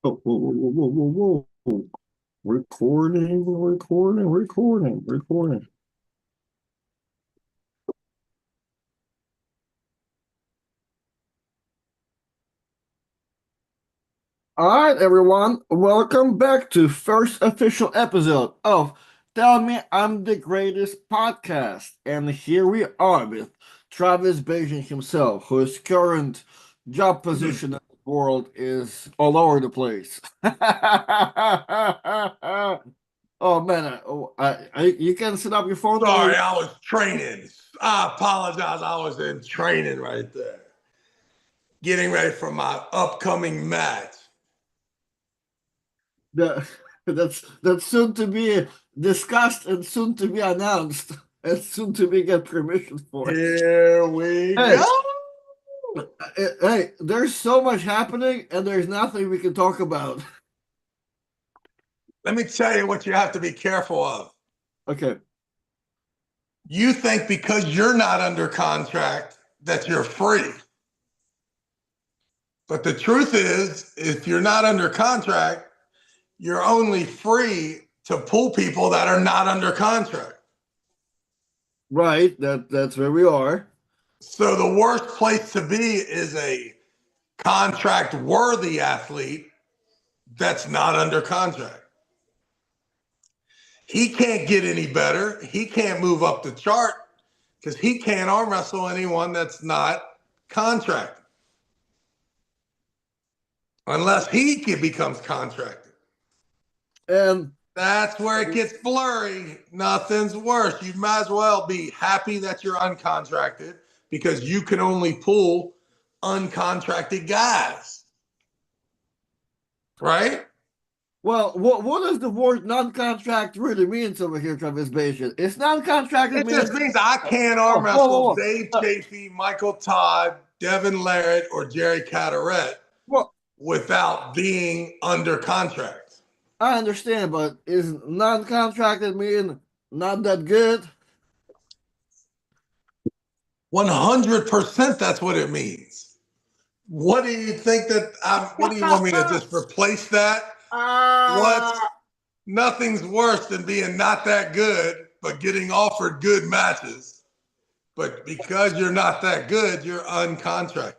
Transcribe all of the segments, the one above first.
Oh, whoa, whoa, whoa, whoa, whoa, whoa. Recording, recording, recording, recording. All right, everyone. Welcome back to first official episode of Tell Me I'm the Greatest podcast. And here we are with Travis Bagent himself, whose current job position in the world is all over the place. Oh man, you can set up your phone or Sorry, I was training. I apologize. I was in training right there, getting ready for my upcoming match. the, that's soon to be discussed and soon to be announced and soon to be get permission for. Here we Hey, go. hey, there's so much happening and there's nothing we can talk about. Let me tell you what you have to be careful of. Okay. You think because you're not under contract that you're free. But the truth is, if you're not under contract, you're only free to pull people that are not under contract. Right, that's where we are. So the worst place to be is a contract worthy athlete that's not under contract. He can't get any better. He can't move up the chart because he can't arm wrestle anyone that's not contracted unless he becomes contracted. And That's where it gets blurry. Nothing's worse. You might as well be happy that you're uncontracted because you can only pull uncontracted guys. Right? well, what does the word non-contract really means over here, Travis Bation? It's non-contracted It just means means I can't oh, arm whoa, whoa, wrestle whoa. Dave Chafee, Michael Todd, Devin Larrett, or Jerry Cataret Well, without being under contract. I understand, but is non-contracted mean not that good? 100% that's what it means. What do you think that what do you want me to just replace that? What? Ah, Nothing's worse than being not that good, but getting offered good matches. But because you're not that good, you're uncontracted.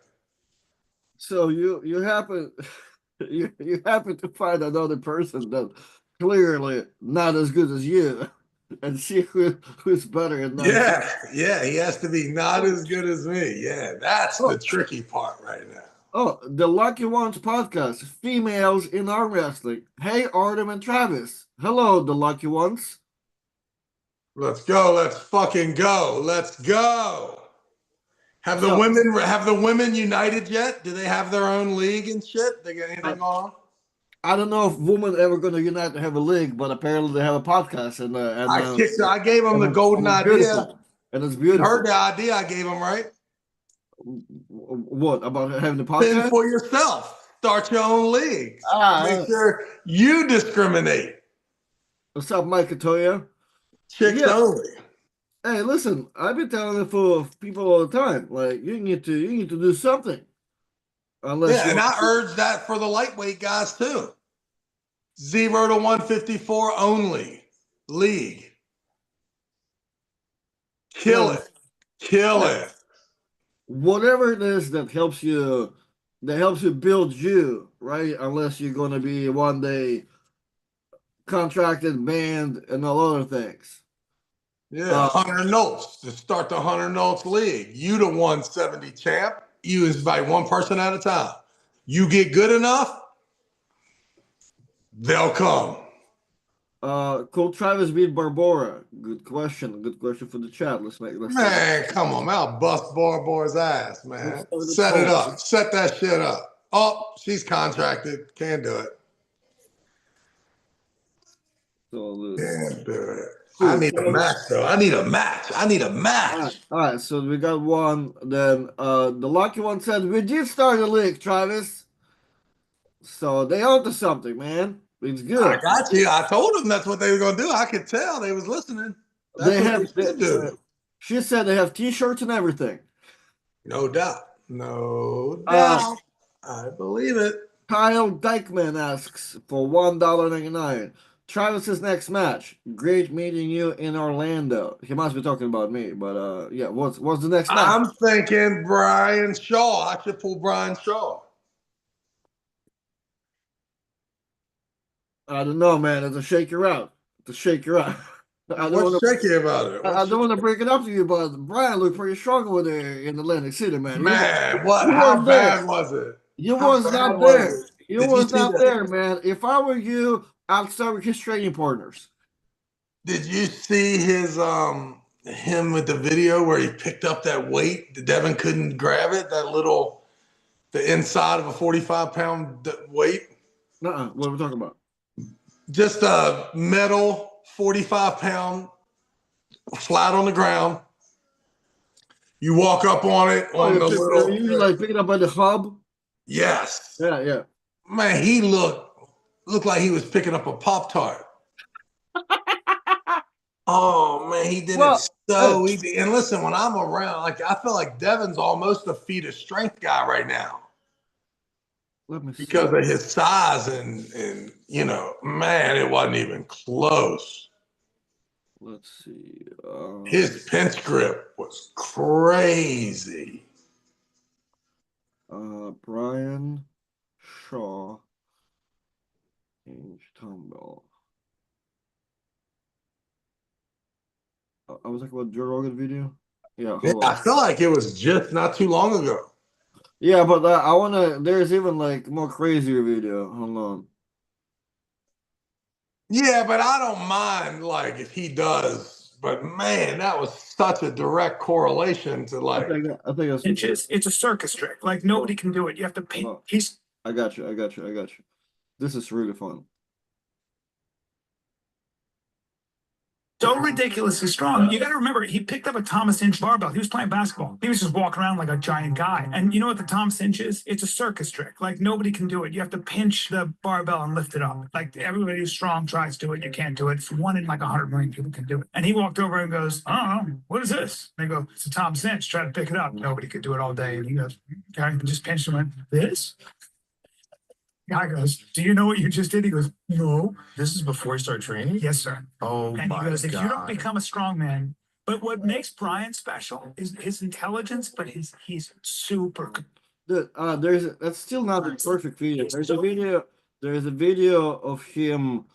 so you happen you happen to find another person that clearly not as good as you, and see who's better and non. Yeah, he has to be not as good as me. Yeah, that's the Oh, tricky part right now. oh, the Lucky Ones podcast, females in arm wrestling. Hey, Artem and Travis. Hello, the Lucky Ones. Let's go. Let's fucking go. Let's go. So Have the women united yet? Do they have their own league and shit? They got I, anything on? I don't know if women ever going to unite to have a league, but apparently they have a podcast, I gave them the and golden it's idea. beautiful, and it's You heard beautiful. the idea I gave them, right? What about having the Fend podcast? for yourself. Start your own leagues. Make Ah, sure you discriminate. what's up, Mike Katoya? Chicks Yeah. only. Hey, listen, I've been telling it for people all the time. Like you need to do something, unless Yeah, you and I want. urge that for the lightweight guys too. 0 to 154 only league. Kill Well, it. Kill hey, it. whatever it is that helps you build you, right? Unless you're going to be one day contracted, banned, and all other things. Yeah, Uh, 100 notes to start the 100 notes league. You the 170 champ. You invite one person at a time. You get good enough, they'll come. Could Travis beat Barbora? Good question. Good question for the chat. Let's take it. Man, come on, man. I'll bust Bora's ass, Let's man. start the Set it poll. up. Set that shit up. Oh, she's contracted. Can't do it. So Can't do it. I cool. need a match, though. I need a match. I need a match. All right. So we got one. Then the lucky one said we did start a league, Travis. So they onto something, man. It's I good. got you. I told them that's what they were going to do. I could tell they was listening. That's They what they have. should do. She said they have T-shirts and everything. No doubt. No Uh, doubt. I believe it. Kyle Dykeman asks for $1.99. Travis's next match. Great meeting you in Orlando. He must be talking about me, but yeah, what's the next match? I'm thinking Brian Shaw. I should pull Brian Shaw. I don't know, man. It's a shake you out. It's a shake you out. I don't What's want to. shaky about it? I What's don't want to break it up to you, but Brian looked pretty strong over there in Atlantic City, man. man? What? You How was there. bad was it? You How was bad not was there. it? You Did you was see not the? there, man. If I were you, I'd start with his training partners. Did you see his him with the video where he picked up that weight? The Devin couldn't grab it. That little the inside of a 45-pound weight. What are we talking about? Just a metal 45-pound flat on the ground. You walk up on it Oh, on the little you thing. like picking up by the hub? Yes. Yeah, yeah. Man, he looked like he was picking up a Pop Tart. Oh man, he did it Well, hey, so easy. And listen, when I'm around, like I feel like Devin's almost a feat of strength guy right now let me see. because of his size and man, it wasn't even close. Let's see. His pinch grip was crazy. Brian Shaw, Inch Tumble. I was talking about Joe Rogan video. Yeah, Yeah, hold I on. feel like it was just not too long ago. Yeah, but I wanna. There's even like more crazier video. Hold on. Yeah, but I don't mind like if he does. But man, that was such a direct correlation to like. I think it's. It's a circus trick. Like nobody can do it. You have to pay. Oh, He's I got you. I got you. I got you. This is really fun. so ridiculously strong. You got to remember, he picked up a Thomas Inch barbell. He was playing basketball. He was just walking around like a giant guy. And you know what the Thomas Inch is? It's a circus trick. Like nobody can do it. You have to pinch the barbell and lift it up. Like everybody who's strong tries to do it. You can't do it. It's one in like 100 million people can do it. And he walked over and goes, "I don't know, what is this?" They go, "It's a Thomas Inch. Try to pick it up." Nobody could do it all day. And he goes, "Okay," and just pinched him and went, "This?" Guy goes, "Do you know what you just did?" He goes, "No." This is before he started training? Yes, sir. Oh And he my goes, "If you don't God. become a strong man," but what makes Brian special is his intelligence, but he's super. That's still not the perfect video. There's a video of him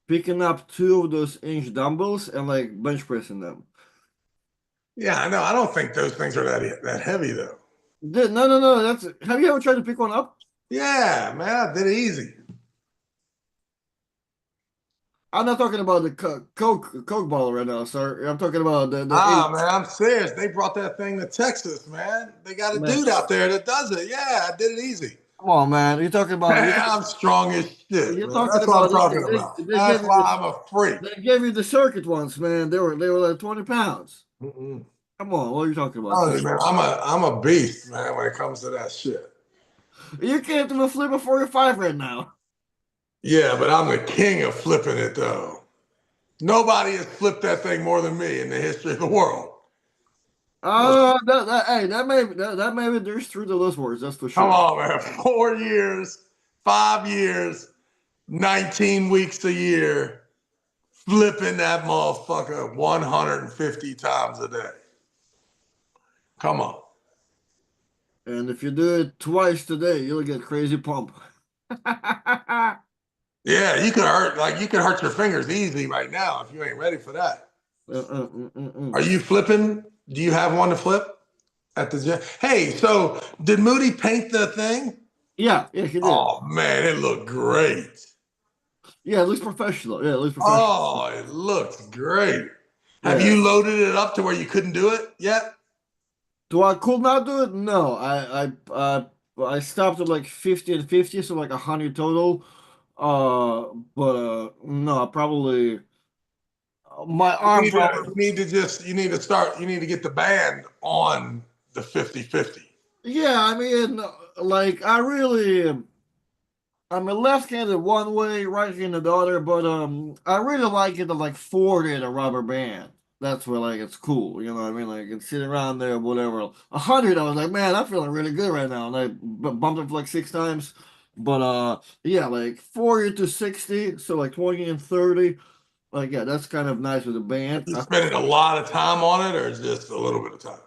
picking up two of those inch dumbbells and like bench pressing them. Yeah, I know. I don't think those things are that heavy though. No. Have you ever tried to pick one up? Yeah, man, I did it easy. I'm not talking about the Coke bottle right now, sir. I'm talking about the Ah, eight. man, I'm serious. They brought that thing to Texas, man. They got a Man, dude out there that does it. Yeah, I did it easy. come on, man. You're talking about Man, I'm strong as shit, you're man. talking That's what I'm about talking about. they That's gave you why I'm a freak. they gave you the circuit ones, man. They were like 20 pounds. Mm-mm. Come on, what are you talking about? Oh, man, I'm a beast, man, when it comes to that shit. You can't do a flip of 45 right now. Yeah, but I'm the king of flipping it though. Nobody has flipped that thing more than me in the history of the world. Hey, that may be there's truth to those words, that's for Come sure. on, man. 4 years, 5 years, 19 weeks a year, flipping that motherfucker 150 times a day. Come on. And if you do it twice today, you'll get crazy pump. Yeah, you could hurt your fingers easy right now if you ain't ready for that. Are you flipping? Do you have one to flip at the gym? Hey, so did Moody paint the thing? Yeah, he did. Oh man, it looked great. Yeah, it looks professional. Yeah, it looks professional. Oh, it looks great. Have Yeah. you loaded it up to where you couldn't do it yet? Do I could not do it? No. I stopped at like 50 and 50, so like 100 total. But no, I probably my arm probably. You need to start, you need to get the band on the 50-50. Yeah, I mean, like I'm a left-handed one way, right-handed the other, but I really like it to like 40 in a rubber band. That's where like it's cool, you know what I mean? Like it's sitting around there, whatever. 100, I was like, man, I'm feeling really good right now, and I bumped it for like 6 times. But yeah, like 40 to 60, so like 20 and 30. Like yeah, that's kind of nice with the band. You spending a lot of time on it, or just a little bit of time?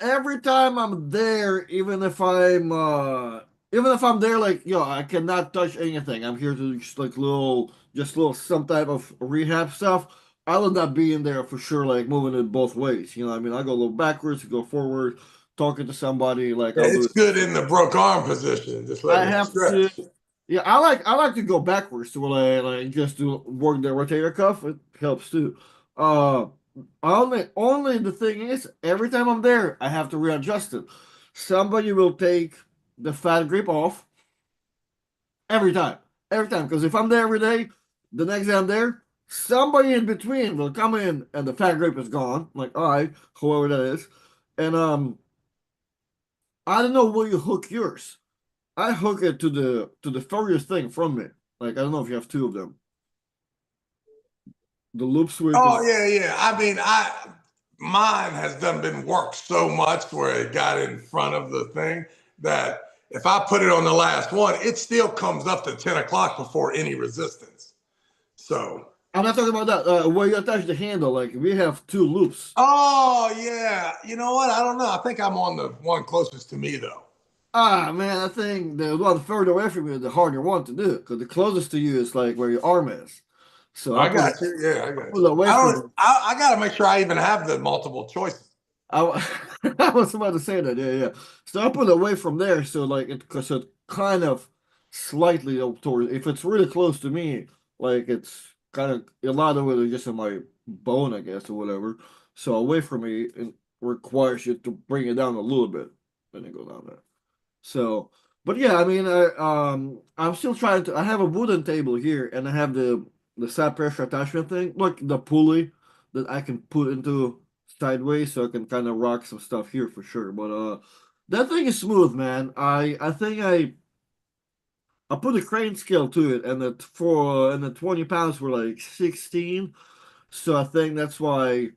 Every time I'm there, even if I'm there, like I cannot touch anything. I'm here to just like little some type of rehab stuff. I will not be in there for sure, like moving it both ways. You know, what I mean, I go a little backwards, go forward, talking to somebody, like Yeah, I'll do it's it. good in the broke arm position, just I letting it have to. stretch. Yeah, I like to go backwards to like just to work the rotator cuff. It helps too. Uh, only the thing is, every time I'm there, I have to readjust it. Somebody will take the fat grip off every time, Because if I'm there every day, the next day I'm there, somebody in between will come in and the fat grip is gone. I'm like, all right, whoever that is, and I don't know where you hook yours. I hook it to the furthest thing from me. Like I don't know if you have two of them. The loops with Oh the yeah, yeah. I mean, mine has done been worked so much where it got in front of the thing that if I put it on the last one, it still comes up to 10 o'clock before any resistance. So, I'm not talking about that. Where you attach the handle, like we have two loops. oh yeah, you know what? I don't know. I think I'm on the one closest to me though. Ah man, I think the one further away from you, the harder one to do, because the closest to you is like where your arm is. So I got you. Yeah, I I got put it you. away I from don't. me. I got to make sure I even have the multiple choices. I was about to say that, yeah, yeah. So I put it away from there, so like because it kind of slightly up toward. If it's really close to me, like it's kind of a lot of it is just in my bone, I guess, or whatever. So away from me, it requires you to bring it down a little bit, then it go down there. So, but yeah, I mean, I'm still trying to. I have a wooden table here, and I have the side pressure attachment thing, like the pulley that I can put into sideways, so I can kind of rock some stuff here for sure. But that thing is smooth, man. I think I put a crane scale to it, and the 20 pounds were like 16. So I think that's why,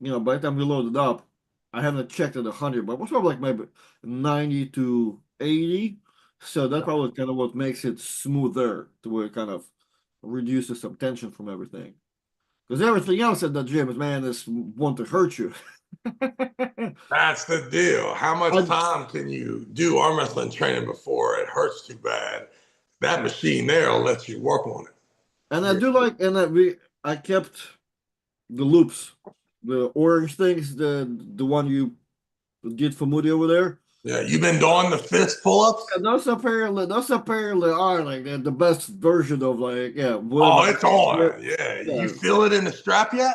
by the time we loaded up, I haven't checked at 100, but it was probably like maybe 90 to 80. So that's probably kind of what makes it smoother to where it kind of reduces some tension from everything. Because everything else at the gym is, man, is want to hurt you. That's the deal. How much I, time can you do arm wrestling training before it hurts too bad? That machine there will let you work on it. and I Yeah. do like, and I kept the loops, the orange things, the one you did for Moody over there. Yeah, you've been doing the fist pull-ups? Yeah, those apparently are like the best version of like whatever. Oh, it's on. Yeah. You Yeah. feel it in the strap yet?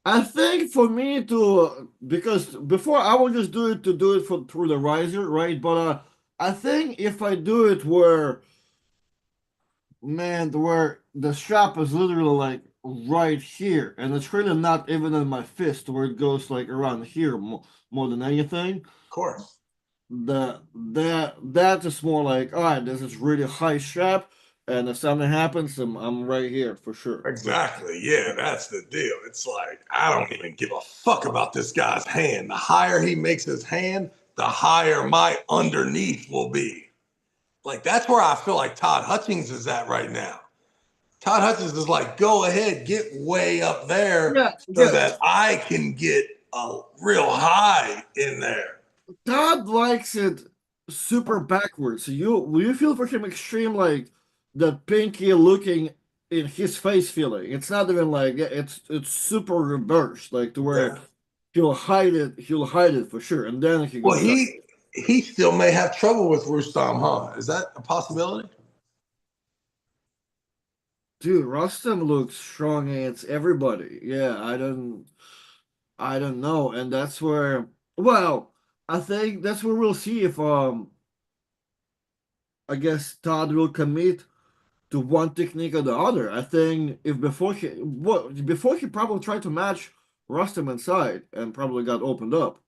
I think for me to because before I would just do it for through the riser, right? But I think if I do it where the strap is literally like right here, and it's really not even in my fist, where it goes like around here more than anything. Of course. That is more like, all right, this is really high strap, and if something happens, I'm right here for sure. Exactly. Yeah, that's the deal. It's like, I don't even give a fuck about this guy's hand. The higher he makes his hand, the higher my underneath will be. Like, that's where I feel like Todd Hutchings is at right now. Todd Hutchins is like, go ahead, get way up there Yeah, so yeah. that I can get a real high in there. Todd likes it super backwards. So you feel for him extreme like the pinky looking in his face feeling. It's not even like it's super reversed, like to where Yeah. he'll hide it for sure, and then he Well, goes up. he still may have trouble with Rustam, huh? Is that a possibility? Dude, Rustam looks strong against everybody. Yeah, I don't know, and that's where well, I think that's where we'll see if I guess Todd will commit to one technique or the other. I think if before he probably tried to match Rustam inside and probably got opened up.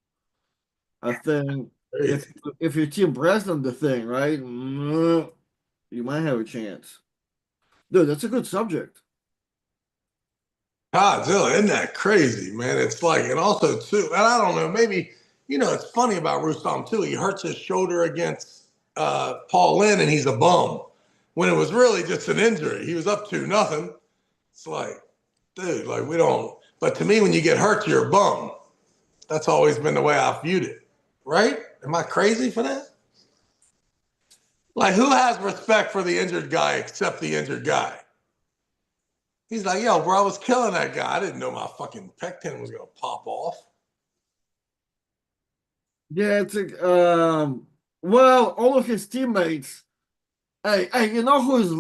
I think if Crazy. if your team Bresnan the thing, right? You might have a chance. Dude, that's a good subject. Godzilla, isn't that crazy, man? It's like, and also too, and I don't know, maybe, it's funny about Rustam too. He hurts his shoulder against Paul Lynn and he's a bum. When it was really just an injury. He was up to nothing. It's like, dude, like we don't. But to me, when you get hurt, you're a bum. That's always been the way I viewed it. Right? Am I crazy for that? Like, who has respect for the injured guy except the injured guy? He's like, yo, bro, I was killing that guy. I didn't know my fucking pec tendon was going to pop off. Yeah, well, all of his teammates. Hey, you know who's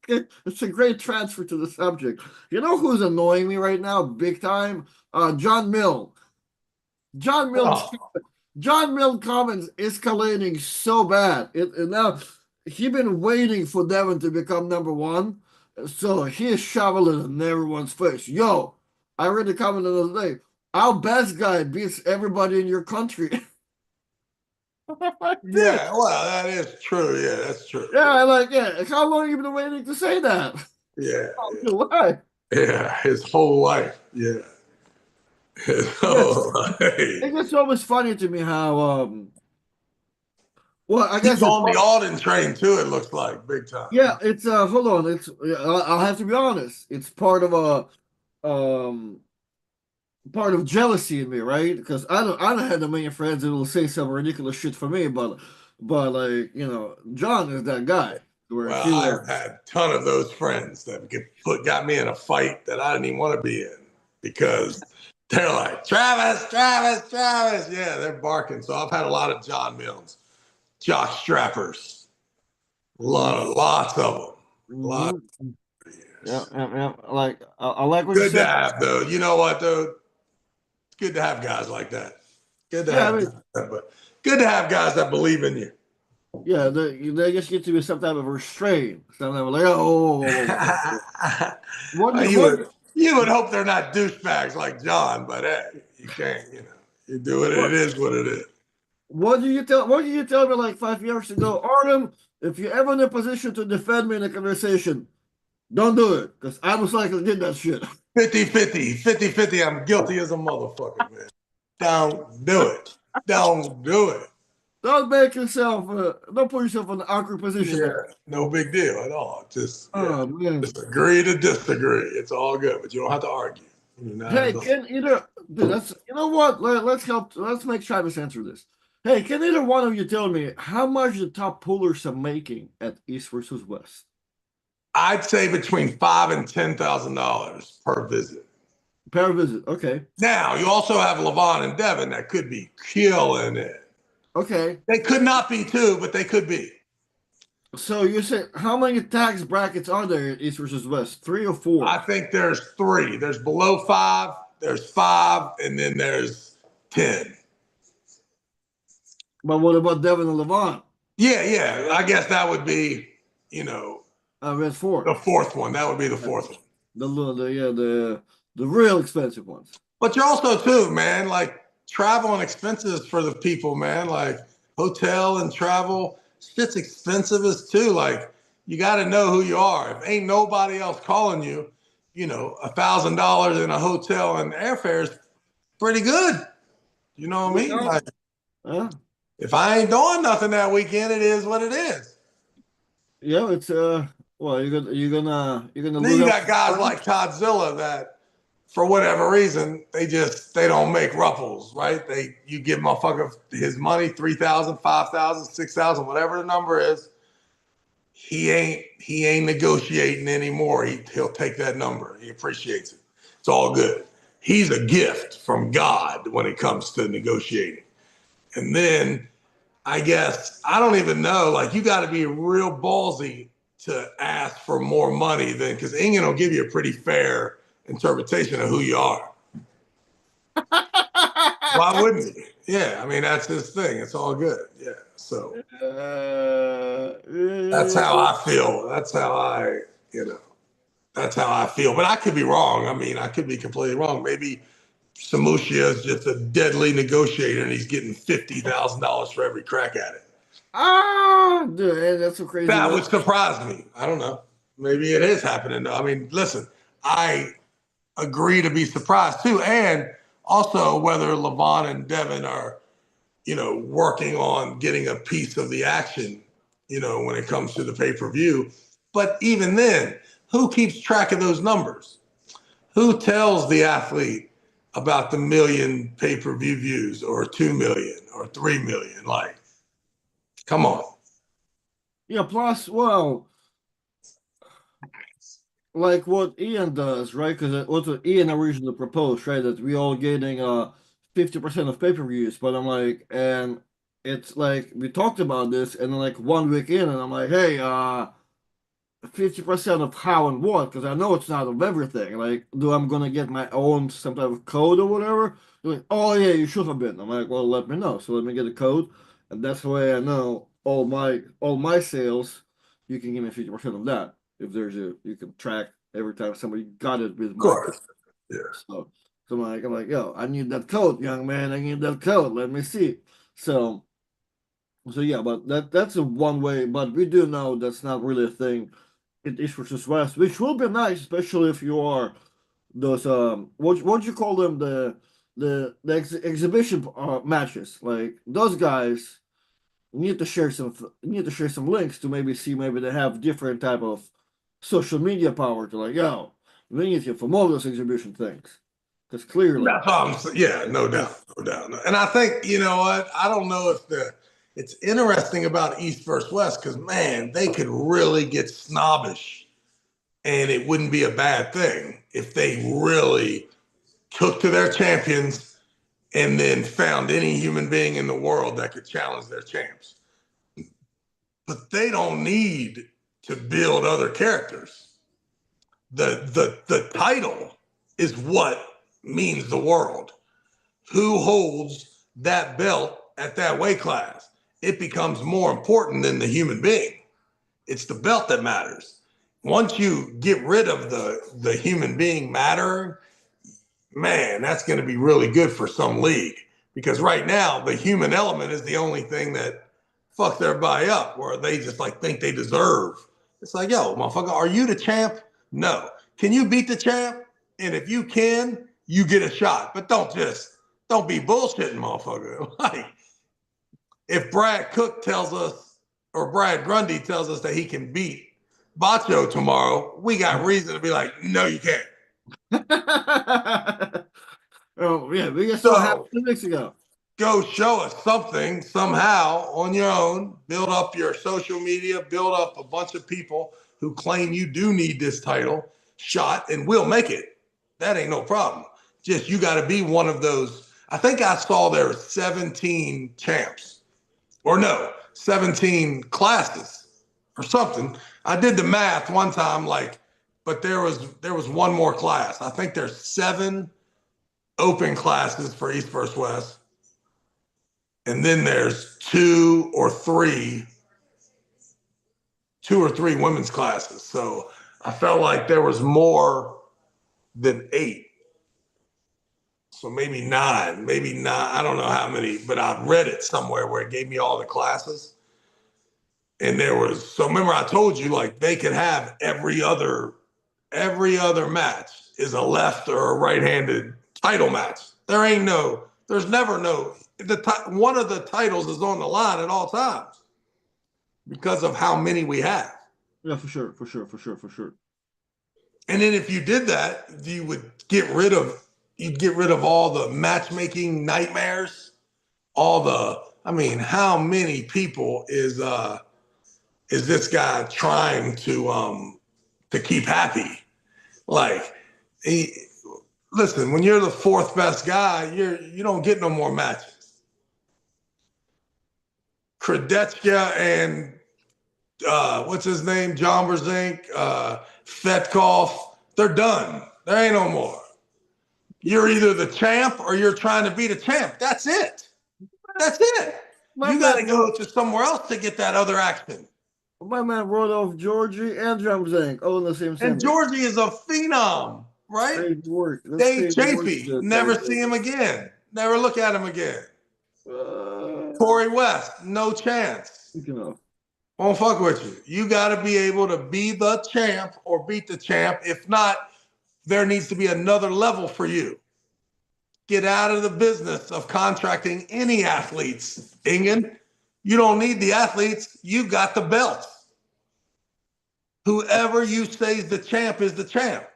it's a great transfer to the subject. You know who's annoying me right now, big time? John Mill. John Mill. Oh, John Mill comments escalating so bad. Now he been waiting for Devin to become number one, so he is shoveling in everyone's face. Yo, I read the comment the other day. Our best guy beats everybody in your country. yeah, well, that is true. Yeah, that's true. Yeah, yeah. How long have you been waiting to say that? Yeah, Why? yeah, his whole life. Yeah, his Yes, whole life. it's just always funny to me how well, I guess He's it's on the Alden train too. It looks like big time. yeah, it's hold on, I'll have to be honest. It's um part of jealousy in me, right? Because I don't have that many friends that will say some ridiculous shit for me, but like John is that guy where Well, he will. I've had a ton of those friends that got me in a fight that I didn't even want to be in because they're like, Travis, Travis, Travis. Yeah, they're barking. So I've had a lot of John Mills, jock strappers, lots of them. Lot. Mhm. Yeah. Like I like what you Good to said. have though. You know what though? It's good to have guys like that. Good to Yeah, I have mean, guys but good to have guys that believe in you. yeah, they just get to be some type of restraint. Some type of like, oh. What do you, you what would you would hope they're not douchebags like John, but hey, you can't, you do it. It what is what it is. what did you tell me like 5 years ago, Artem? If you're ever in a position to defend me in a conversation, don't do it, because I most likely did that shit. 50-50. I'm guilty as a motherfucker, man. Don't do it. Don't do it. Don't put yourself in an awkward position Yeah, there. no big deal at all. Just Oh man. just agree to disagree. It's all good, but you don't have to argue. You're not Hey, in the- can either dude, that's you know what? Let's make Travis answer this. Hey, can either one of you tell me how much the top pullers are making at East versus West? I'd say between $5,000 and $10,000 per visit. Per visit. Okay. Now you also have Levon and Devin that could be killing it. Okay. They could not be two, but they could be. So you said how many tax brackets are there at East versus West? Three or four? I think there's three. There's below five, there's five, and then there's 10. But what about Devin and Levant? Yeah. I guess that would be, That's four. the fourth one. That would be the fourth one. The real expensive ones. But you're also too, man, like travel and expenses for the people, man. Like hotel and travel, shit's expensive as too. Like you got to know who you are. If ain't nobody else calling you, $1,000 in a hotel and airfare is pretty good. You know what I mean? Like, Huh? if I ain't doing nothing that weekend, it is what it is. Yeah, it's well, you're gonna Then lose you out. got guys like Todzilla that, for whatever reason, they don't make ruffles, right? You give motherfucker his money, 3,000, 5,000, 6,000, whatever the number is. He ain't negotiating anymore. He'll take that number. He appreciates it. It's all good. He's a gift from God when it comes to negotiating. And then I guess I don't even know. Like you got to be real ballsy to ask for more money than because Ingen will give you a pretty fair interpretation of who you are. Why wouldn't he? Yeah, I mean that's his thing. It's all good. Yeah, so that's how I feel. That's how I feel. But I could be wrong. I mean, I could be completely wrong. Maybe Samushia is just a deadly negotiator and he's getting $50,000 for every crack at it. Dude, that's so crazy. That would surprise me. I don't know. Maybe it is happening. I mean, listen, I agree to be surprised too. And also whether Levon and Devin are, working on getting a piece of the action, when it comes to the pay-per-view. But even then, who keeps track of those numbers? Who tells the athlete about the million pay-per-view views or 2 million or 3 million? Like, come on. Yeah, plus, well, like what Ian does, right? Because what Ian originally proposed, right? That we all getting 50% of pay-per-views, but I'm like, and it's like we talked about this, and then like 1 week in, and I'm like, hey, 50% of how and what, because I know it's not of everything. Like, do I'm gonna get my own some type of code or whatever? They're like, oh yeah, you should have been. I'm like, well, let me know. So let me get a code, and that's the way I know all my sales. You can give me 50% of that. If you can track every time somebody got it with Of my code. course. Yeah. So I'm like, yo, I need that code, young man. I need that code. Let me see. So so yeah, but that's a one way. But we do know that's not really a thing in East versus West, which will be nice, especially if you are those what you call them, the exhibition matches. Like those guys need to share some links to maybe they have different type of social media power to like, yo, we need to promote those exhibition things because clearly. That's all I'm saying. Yeah, no doubt, no doubt. And I think, you know what? I don't know if it's interesting about East versus West because, man, they could really get snobbish and it wouldn't be a bad thing if they really took to their champions and then found any human being in the world that could challenge their champs. But they don't need to build other characters. The title is what means the world. Who holds that belt at that weight class? It becomes more important than the human being. It's the belt that matters. Once you get rid of the human being mattering, man, that's going to be really good for some league. Because right now, the human element is the only thing that fucks everybody up, where they just like think they deserve. It's like, yo, motherfucker, are you the champ? No. Can you beat the champ? And if you can, you get a shot. But don't be bullshitting, motherfucker. Like, if Brad Cook tells us, or Brad Grundy tells us that he can beat Bacho tomorrow, we got reason to be like, no, you can't. Oh yeah, we just saw it happen So 2 weeks ago. go show us something somehow on your own, build up your social media, build up a bunch of people who claim you do need this title shot, and we'll make it. That ain't no problem. Just you got to be one of those. I think I saw there were 17 champs, or no, 17 classes or something. I did the math one time, like, but there was one more class. I think there's 7 open classes for East versus West. And then there's two or three women's classes. So I felt like there was more than 8. So maybe 9. I don't know how many, but I read it somewhere where it gave me all the classes. And so remember I told you like they could have every other match is a left or a right-handed title match. There's never no, one of the titles is on the line at all times because of how many we have. Yeah, for sure. And then if you did that, you'd get rid of all the matchmaking nightmares, how many people is this guy trying to keep happy? Like, listen, when you're the 4th best guy, you don't get no more matches. Kradetska and what's his name, John Brzenk, Fetkov, they're done. There ain't no more. You're either the champ or you're trying to be the champ. That's it. You got to go to somewhere else to get that other action. My man wrote off Georgie and Jamzank all in the same And sentence. Georgie is a phenom, right? Dave Chafee, never see him again. Never look at him again. Corey West, no chance. Won't fuck with you. You got to be able to be the champ or beat the champ. If not, there needs to be another level for you. get out of the business of contracting any athletes, Ingen. You don't need the athletes. You got the belts. Whoever you say is the champ is the champ.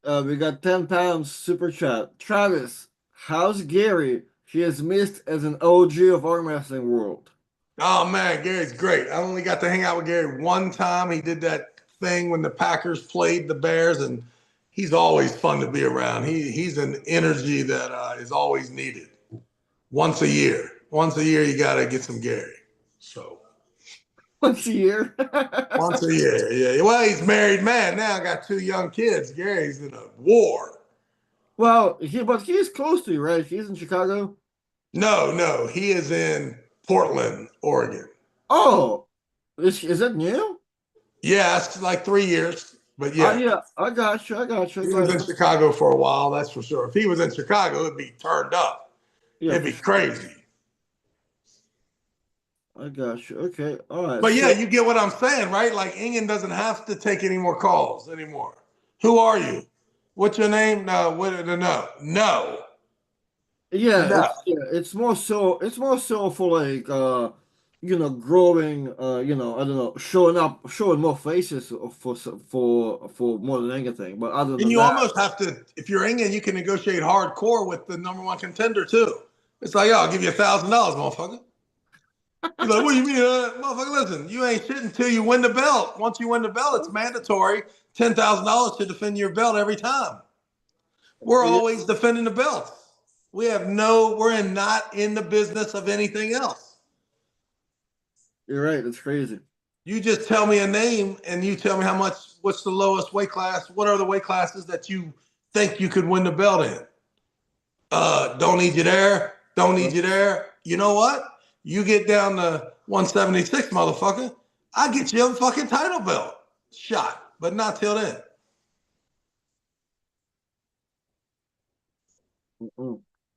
We got 10 pounds super chat. Travis, how's Gary? He is missed as an OG of arm wrestling world. Oh man, Gary's great. I only got to hang out with Gary one time. He did that thing when the Packers played the Bears, and he's always fun to be around. He's an energy that is always needed. Once a year, you got to get some Gary. So Once a year. once a year, yeah. Well, he's a married man now. Got 2 young kids. Gary's in a war. Well, but he's close to you, right? He's in Chicago. No, he is in Portland, Oregon. Oh, is it new? Yeah, it's like 3 years, but yeah. Yeah, I got you. He was in Chicago for a while, that's for sure. If he was in Chicago, it'd be turned up. Yeah, it'd be crazy. I got you. Okay, all right. But yeah, you get what I'm saying, right? Like Ingen doesn't have to take any more calls anymore. Who are you? What's your name? No. No. Yeah, it's more so for like growing I don't know, showing more faces for more than anything. But other And than you that, almost have to, if you're Ingen, you can negotiate hardcore with the #1 contender too. It's like, yo, I'll give you $1,000, motherfucker. You're like, what do you mean, motherfucker? Listen, you ain't shit until you win the belt. Once you win the belt, it's mandatory $10,000 to defend your belt every time. We're always defending the belt. We're not in the business of anything else. you're right. It's crazy. You just tell me a name and you tell me what's the lowest weight class? What are the weight classes that you think you could win the belt in? Don't need you there. Don't need you there. You know what? You get down to 176, motherfucker. I get you a fucking title belt shot, but not till then.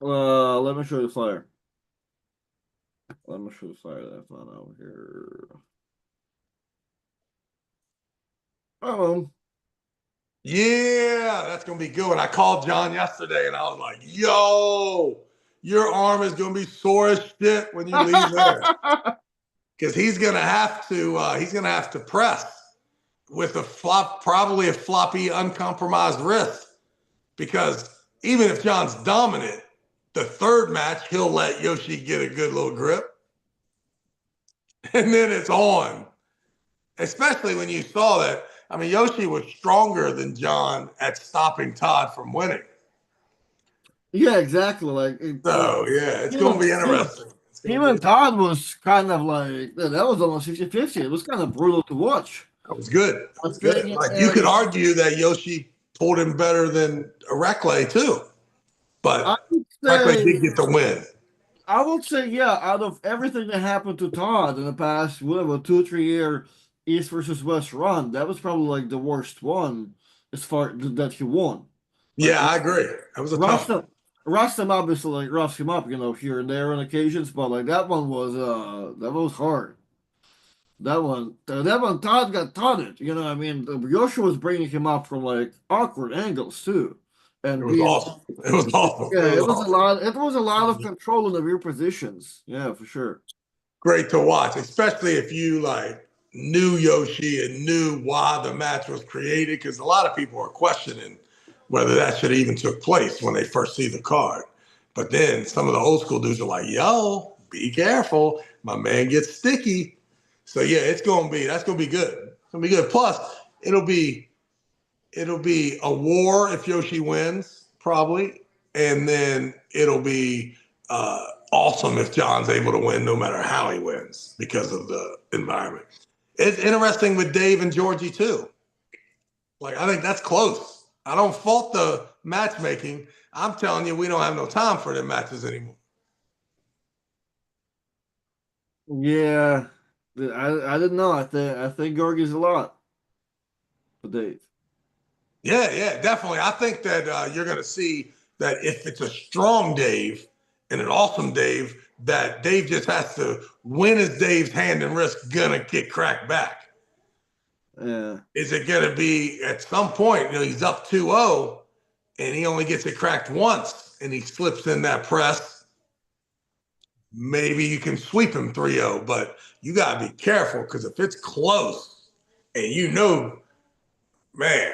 Let me show you the flyer. Let me show you the flyer that I found out here. Oh, Yeah, that's gonna be good. And I called John yesterday, and I was like, "Yo, your arm is gonna be sore as shit when you leave there, because he's gonna have to press with probably a floppy, uncompromised wrist. Because even if John's dominant, the third match he'll let Yoshi get a good little grip, and then it's on. Especially when you saw that. I mean, Yoshi was stronger than John at stopping Todd from winning. yeah, exactly. It's going to be interesting. Him and Todd was kind of like that was almost 50-50. It was kind of brutal to watch. That was good. Like you could argue that Yoshi pulled him better than Rekle too, but Rekle did get the win. I would say, yeah, out of everything that happened to Todd in the past, whatever, 2 or 3 year East versus West run, that was probably like the worst one as far that he won. Yeah, I agree. That was a tough one. Rustam obviously like roughs him up, here and there on occasions, but like that one was hard. That one Todd got taunted. You know what I mean? Yoshi was bringing him up from like awkward angles too. And it was awesome. It was awesome. Yeah, it was a lot of control in the rear positions. Yeah, for sure. Great to watch, especially if you like knew Yoshi and knew why the match was created, because a lot of people are questioning whether that should even took place when they first see the card. But then some of the old school dudes are like, yo, be careful. My man gets sticky. So yeah, that's gonna be good. It's gonna be good. Plus, it'll be a war if Yoshi wins, probably. And then it'll be awesome if John's able to win no matter how he wins because of the environment. It's interesting with Dave and Georgie too. Like, I think that's close. I don't fault the matchmaking. I'm telling you, we don't have no time for them matches anymore. Yeah, I didn't know. I think Gorgie's a lot for Dave. Yeah, definitely. I think that you're going to see that if it's a strong Dave and an awesome Dave, that Dave just has to win as Dave's hand and wrist gonna get cracked back. Yeah. Is it going to be at some point, he's up 2-0 and he only gets it cracked once, and he slips in that press, maybe you can sweep him 3-0, but you got to be careful because if it's close and man,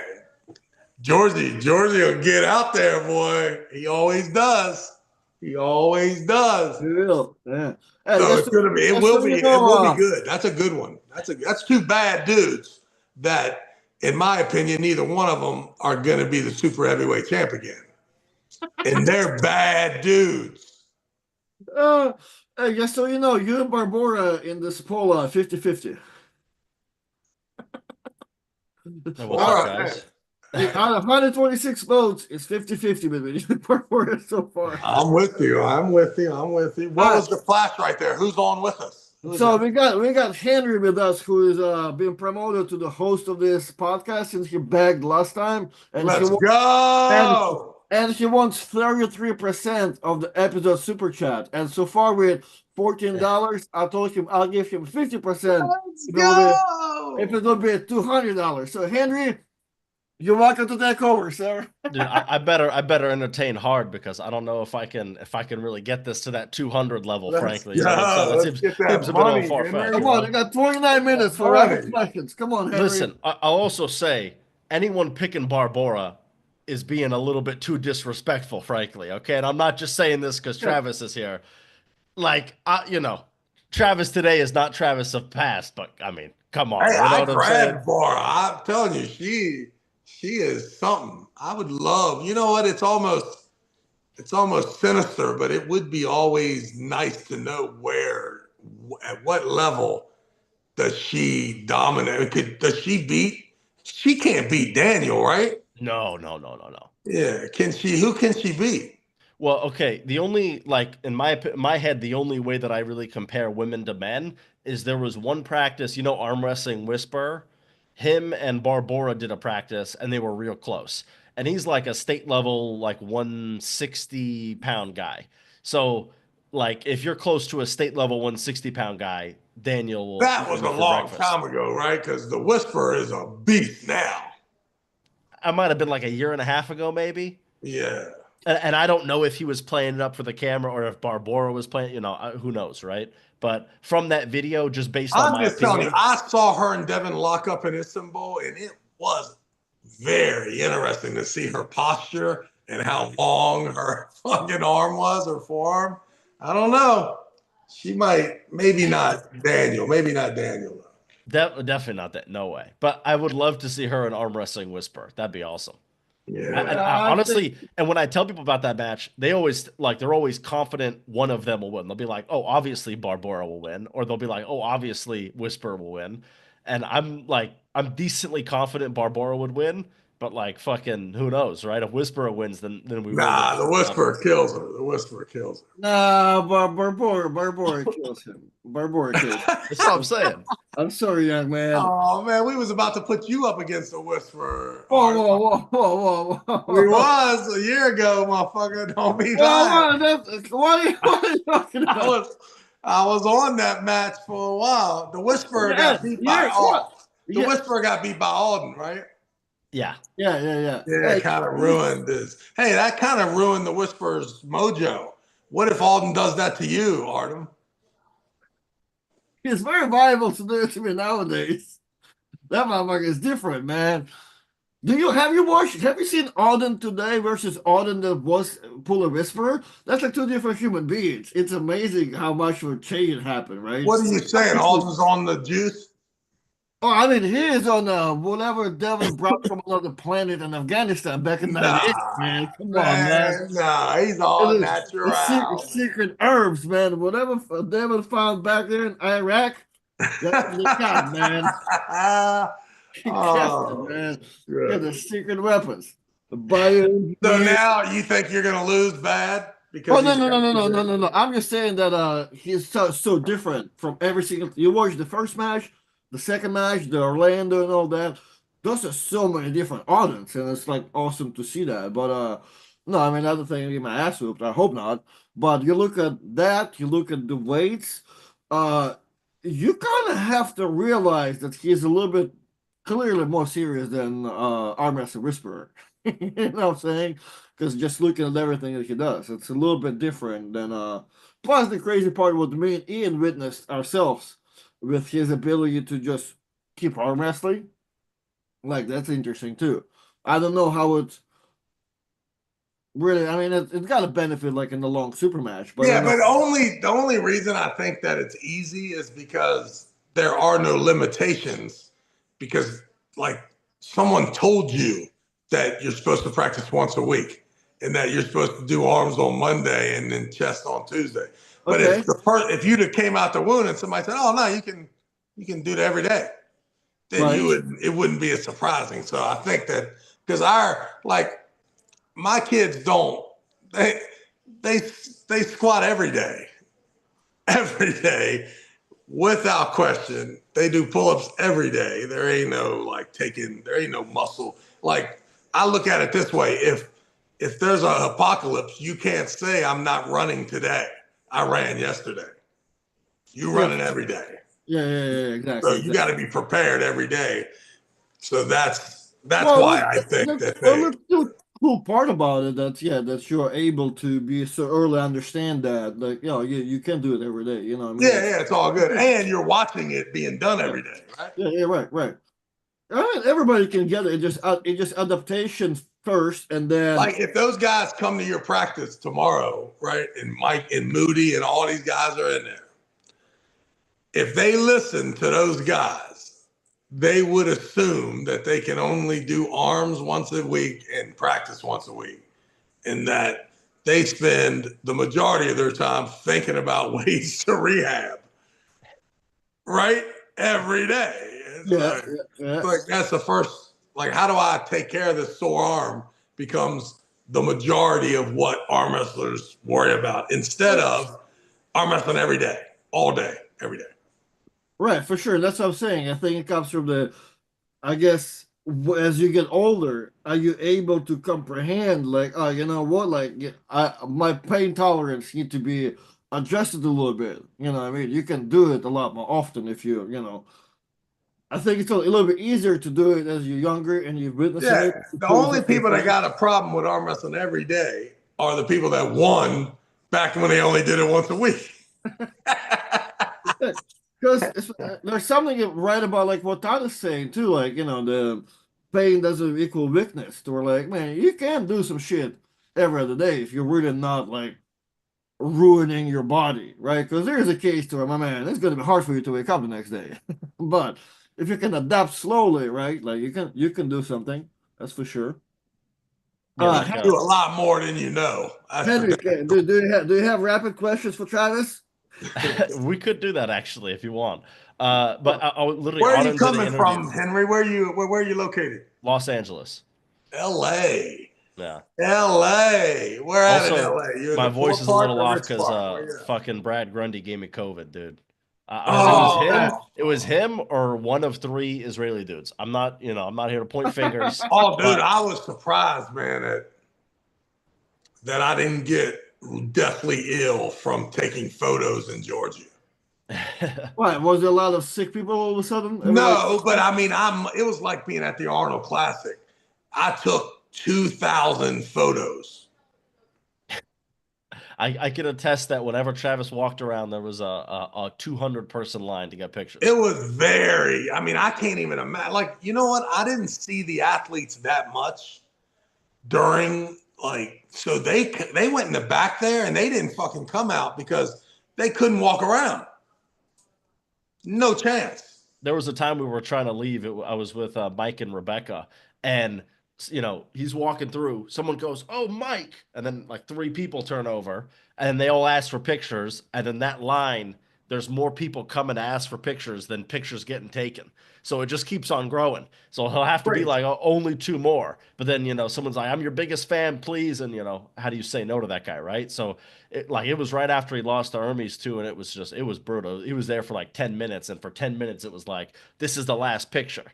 Georgie will get out there, boy. He always does. He always does. Yeah. So it will be good. That's a good one. That's two bad dudes that, in my opinion, neither one of them are going to be the super heavyweight champ again. And they're bad dudes. Just so you know, you and Barbora in this poll 50-50. What's All up, right. guys? Out of 126 votes, it's 50-50 between you and Barbora so far. I'm with you. What was the flash right there? Who's on with us? So we got Henry with us, who is being promoted to the host of this podcast since he begged last time, and Let's go. And he wants 33% of the episode super chat. And so far with $14, I told him I'll give him 50%. Let's go. If it will be $200. So Henry, you're welcome to take over, sir. Dude, I better entertain hard because I don't know if I can really get this to that 200 level. Frankly, that seems get a that bit money, far fetched. Come on, you got 29 minutes for rapid questions. Come on, Henry. Listen, I'll also say anyone picking Barbora is being a little bit too disrespectful, frankly. Okay, and I'm not just saying this because Travis is here. Like, Travis today is not Travis of past, but I mean, come on. Hey, you know I what I'm saying? grabbed Bora. I'm telling you, she is something. I would love. You know what? It's almost sinister, but it would be always nice to know at what level does she dominate? Does she beat? She can't beat Daniel, right? No. Yeah. Can she? Who can she beat? Well, okay. The only in my head, the only way that I really compare women to men is there was one practice, arm wrestling Whisper. Him and Barbora did a practice, and they were real close. And he's like a state level, 160-pound guy. So, if you're close to a state level 160-pound guy, Daniel will. That was a long time ago, right? Because the Whisperer is a beast now. I might have been like a year and a half ago, maybe. Yeah. And I don't know if he was playing it up for the camera or if Barbora was playing. Who knows, right? But from that video, just based on my opinion, telling you, I saw her and Devin lock up in Istanbul, and it was very interesting to see her posture and how long her fucking arm was, her forearm. I don't know. She maybe not Daniel. Definitely not that. No way. But I would love to see her in arm wrestling Whisper. That'd be awesome. Yeah. I honestly, and when I tell people about that match, they're always confident one of them will win. They'll be like, "Oh, obviously Barbora will win," or they'll be like, "Oh, obviously Whisper will win." And I'm decently confident Barbora would win, but fucking who knows, right? If Whisper wins, then we Nah, the Whisperer kills her. Nah, Barbora kills him. Barbora kills him. That's what I'm saying. I'm sorry, young man. Oh man, we was about to put you up against the Whisperer. Whoa. We was a year ago, motherfucker. Don't be lying. What are you talking about? I was on that match for a while. The Whisperer got beat by Alden. The Whisperer got beat by Alden, right? Yeah. Yeah, it kind of ruined this. Hey, that kind of ruined the Whisperer's mojo. What if Alden does that to you, Artem? It's very viable to do it to me nowadays. That motherfucker is different, man. Have you seen Alden today versus Alden that was Puller Whisperer? That's like two different human beings. It's amazing how much of a change happened, right? What are you saying? Alden's on the juice? Oh, I mean, he is on whatever Devin brought from another planet in Afghanistan back in '98, man. Come on, man. Nah, he's all natural. Secret herbs, man. Whatever Devin found back there in Iraq, that's what he got, man. He kept it, man. He had the secret weapons. So now you think you're going to lose bad? Because no. I'm just saying that he's so different from every single. You watch the first match, the second match, the Orlando and all that. Those are so many different audience, and it's awesome to see that. But no, I mean, other thing, get my ass whooped. I hope not. But you look at that, you look at the weights. You kind of have to realize that he's a little bit clearly more serious than arm wrestling Whisperer. You know what I'm saying? Because just looking at everything that he does, it's a little bit different than plus the crazy part what me and Ian witnessed ourselves with his ability to just keep arm wrestling. Like that's interesting too. I don't know how it's really, I mean it's got a benefit like in the long super match, but I Yeah, know but the only reason I think that it's easy is because there are no limitations. Because like someone told you that you're supposed to practice once a week and that you're supposed to do arms on Monday and then chest on Tuesday. But okay. if you'd have came out the wound and somebody said, "Oh no, you can do that every day," then Right. it wouldn't be as surprising. So I think that because my kids don't they they they squat every day, every day without question. They do pull-ups every day. There ain't no muscle. Like I look at it this way: if there's an apocalypse, you can't say I'm not running today. I ran yesterday. You Yeah. running every day, Yeah, so exactly, you got to be prepared every day. So that's Well, why I think that they. that's the cool part about it. That yeah, that you're able to be so early understand that, like, you can do it every day. You know, what I mean, Yeah, yeah, it's all good, and you're watching it being done yeah, every day, right? yeah, right, right. All right, everybody can get it. It just adaptations first, and then Like if those guys come to your practice tomorrow, right, and Mike and Moody and all these guys are in there, if they listen to those guys, they would assume that they can only do arms once a week and practice once a week, and that they spend the majority of their time thinking about ways to rehab, right, every day. yeah, yeah, yeah. Like that's the first. Like, how do I take care of this sore arm? Becomes the majority of what arm wrestlers worry about instead of arm wrestling every day, all day, every day. Right, for sure. That's what I'm saying. I think it comes from I guess as you get older, are you able to comprehend like, oh, you know what, like my pain tolerance need to be adjusted a little bit. You know what I mean? You can do it a lot more often if I think it's a little bit easier to do it as you're younger and you're witnessing Yeah, it the opposed only to your people that got friends. a problem with arm wrestling every day are the people that won back when they only did it once a week. Because there's something right about like what Tyler's saying too, like, the pain doesn't equal weakness. To where like, man, you can do some shit every other day if you're really not like ruining your body, right? Because there is a case to where, my man, it's gonna be hard for you to wake up the next day. But if you can adapt slowly, right? Like you can do something, that's for sure. Yeah, like You do a lot more than you know. That's for Henry, damn do you have rapid questions for Travis? we could do that actually if you want. But I literally Where are on you into the coming interview. from, Henry? Where are you located? Los Angeles. L.A. Yeah. L.A. Where at in Also, L.A.? You in my the voice Poor is a Park little or off Rich because Park? Where you at? fucking Brad Grundy gave me COVID, dude. It was him. Oh, It was him or one of three Israeli dudes. I'm not here to point fingers, oh, dude, but I was surprised, man, that I didn't get deathly ill from taking photos in Georgia. Why was there a lot of sick people all of a sudden? Everybody. No, but I mean, it was like being at the Arnold Classic. I took 2,000 photos. I can attest that whenever Travis walked around, there was a 200-person line to get It pictures. was I mean, I can't even imagine. Like, you know what? I didn't see the athletes that much during, so they went in the back there and they didn't fucking come out because they couldn't walk around. No chance. There was a time we were trying to leave. I was with Mike and Rebecca, and he's walking through. Someone goes, "Oh, Mike," and then like three people turn over, and they all ask for pictures. And then that line, there's more people coming to ask for pictures than pictures getting taken. So it just keeps on growing. So he'll have to be Great. like, "Oh, only two more." But then someone's like, "I'm your biggest fan, please," and how do you say no to that guy, right? So it was right after he lost to Hermes too, and it was brutal. He was there for like 10 minutes, and for 10 minutes it was like, this is the last picture.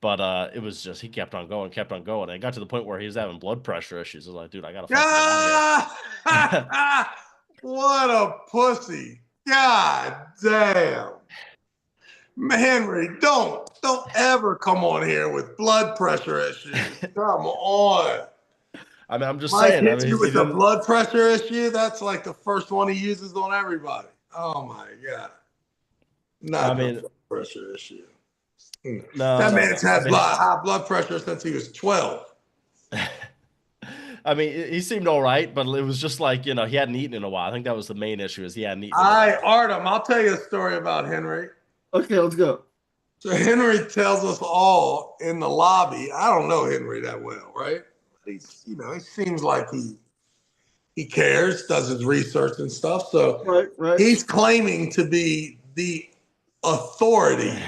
But it was just he kept on going, kept on going. And it got to the point where he was having blood pressure issues. I was like, dude, I gotta fucking get out of here. Ah, what a pussy. God damn. Henry, don't ever come on here with blood pressure issues. Come on. I mean, I'm just Mike saying. I hits mean, you he with a didn't. blood pressure issue. That's like the first one he uses on everybody. Oh my God. I Not the mean, blood pressure issue. Hmm. no, That no, man's no. I had mean, high blood pressure since he was 12. I mean, he seemed all right, but it was just like he hadn't eaten in a while. I think that was the main issue is he hadn't eaten in a while. Artem, I'll tell you a story about Henry. Okay, let's go. So Henry tells us all in the lobby. I don't know Henry that well, right? He's, he seems like he cares, does his research and stuff. So Right, right. he's claiming to be authority,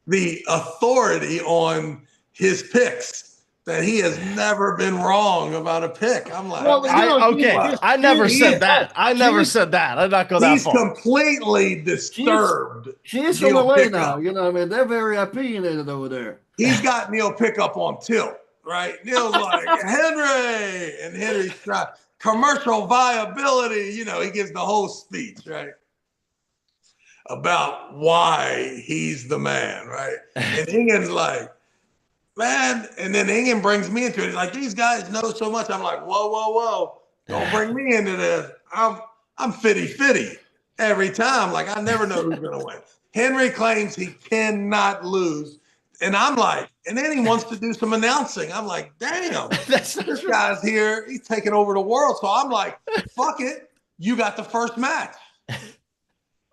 the authority on his picks. That he has never been wrong about a pick. I'm like, Well, man, Okay, I never said that. I never she's said that. I'd not go that he's far. completely she's disturbed. she's from Neil LA now. Pickup. You know, what I mean, they're very opinionated over there. He's got Neil Pickup on tilt, right? Neil's like, Henry, and Henry's trying commercial viability. He gives the whole speech, right? About why he's the man, right? And Ingen's like, man, and then Ingen brings me into it. He's like, these guys know so much. I'm like, whoa, whoa, whoa. Don't bring me into this. I'm fitty every time. Like, I never know who's gonna win. Henry claims he cannot lose. And I'm like, and then he wants to do some announcing. I'm like, damn, That's not this true. guy's here. He's taking over the world. So I'm like, fuck it. You got the first match.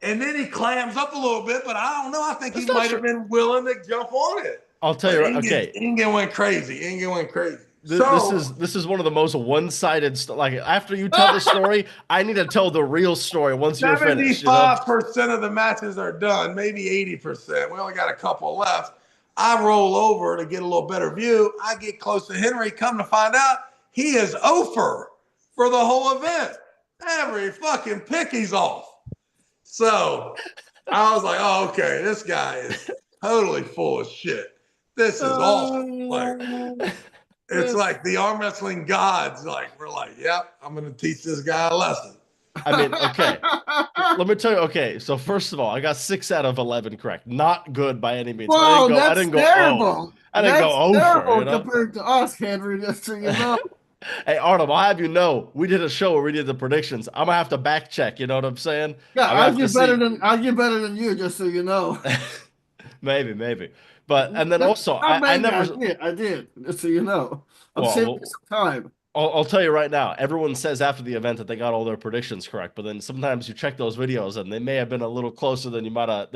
And then he clams up a little bit, but I don't know. I think That's he not might have true. been willing to jump on it. I'll tell you. Okay, Ingen went crazy. Ingen went crazy. this is one of the most one-sided. Like after you tell the story, I need to tell the real story once you're finished. 75% of the matches are done, maybe 80%. We only got a couple left. I roll over to get a little better view. I get close to Henry. Come to find out, he is over for the whole event. Every fucking pick he's off. So I was like, oh, okay, this guy is totally full of shit. This is awesome. Like, it's like the arm wrestling gods. Like, we're like, yep, I'm going to teach this guy a lesson. I mean, okay. Let me tell you. Okay, so first of all, I got 6 out of 11 correct. Not good by any means. Whoa, I that's didn't go. terrible. I didn't go That's over. terrible compared to us, Henry. Just so you know. Hey, Arnold, I'll have you know, we did a show where we did the predictions. I'm gonna have to back check. You know what I'm saying? Yeah, I'm gonna have to see. I'll get better than you, just so you know. Maybe. But and then also, I Maybe never. I did, just so you know. I'm saving some time. I'll tell you right now. Everyone says after the event that they got all their predictions correct, but then sometimes you check those videos and they may have been a little closer than they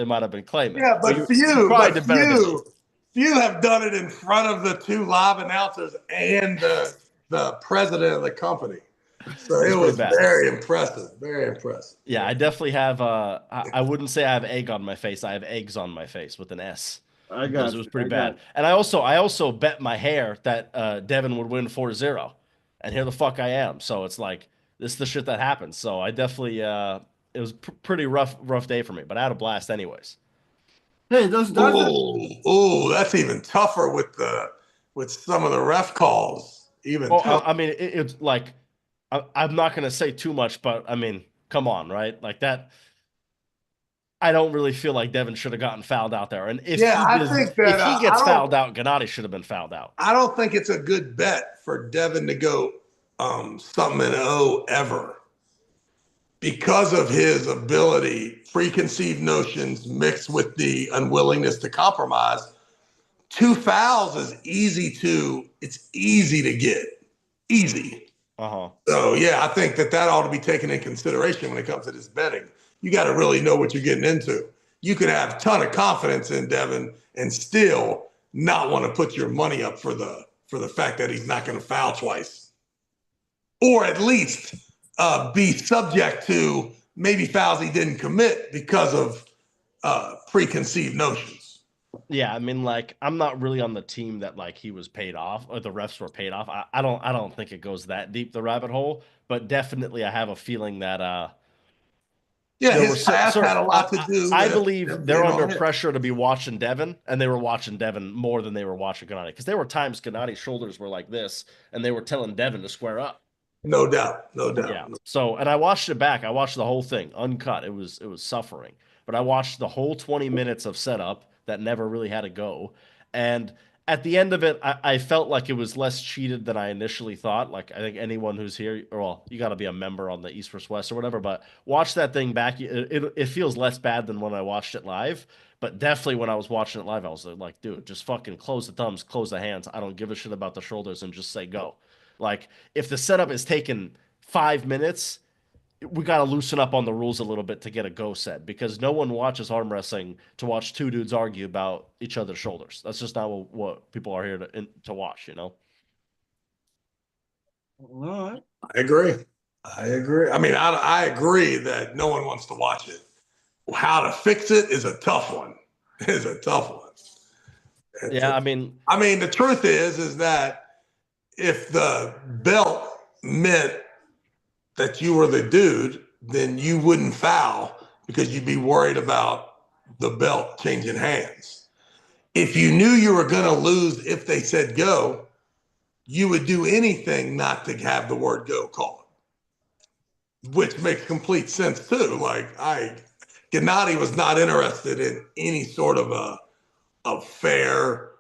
might have been claiming. Yeah, but few have done it in front of the 2 live announcers and the president of the company. So it was very impressive. Very impressive. Yeah, I definitely have. I wouldn't say I have egg on my face. I have eggs on my face with an S. I got it was pretty bad. And I also bet my hair that Devin would win 4-0, and here the fuck I am. So it's like this is the shit that happens. So I definitely it was pretty rough day for me, but I had a blast anyways. Hey, those that's even tougher with some of the ref calls. Even tougher. I mean, it's like I'm not gonna say too much, but I mean, come on, right? Like that. I don't really feel like Devin should have gotten fouled out there. And if he gets fouled out, Gennady should have been fouled out. I don't think it's a good bet for Devin to go something in O ever because of his ability, preconceived notions mixed with the unwillingness to compromise. 2 fouls is easy to get. Easy. So, yeah, I think that ought to be taken into consideration when it comes to this betting. You got to really know what you're getting into. You can have a ton of confidence in Devin and still not want to put your money up for the fact that he's not going to foul twice, or at least be subject to maybe fouls he didn't commit because of preconceived notions. Yeah, I mean, like I'm not really on the team that like he was paid off or the refs were paid off. I don't think it goes that deep the rabbit hole, but definitely I have a feeling that his past had a lot to do. I believe they're under pressure to be watching Devin, and they were watching Devin more than they were watching Gennady, because there were times Gennady's shoulders were like this, and they were telling Devin to square up. No doubt. Yeah. So, and I watched it back. I watched the whole thing uncut. It was suffering, but I watched the whole 20 minutes of setup that never really had to go, and at the end of it, I felt like it was less cheated than I initially thought. Like I think anyone who's here, or well, you got to be a member on the East vs West or whatever. But watch that thing back. It feels less bad than when I watched it live. But definitely when I was watching it live, I was like, dude, just fucking close the thumbs, close the hands. I don't give a shit about the shoulders and just say go. Like if the setup is taking 5 minutes, we got to loosen up on the rules a little bit to get a go set because no one watches arm wrestling to watch two dudes argue about each other's shoulders. That's just not what people are here to watch, you know? All right. I agree. I agree. I mean, I agree that no one wants to watch it. How to fix it is a tough one. Is a tough one. Yeah, I mean, the truth is that if the belt meant that you were the dude, then you wouldn't foul because you'd be worried about the belt changing hands. If you knew you were going to lose if they said go, you would do anything not to have the word go called, which makes complete sense too. Gennady was not interested in any sort of a fair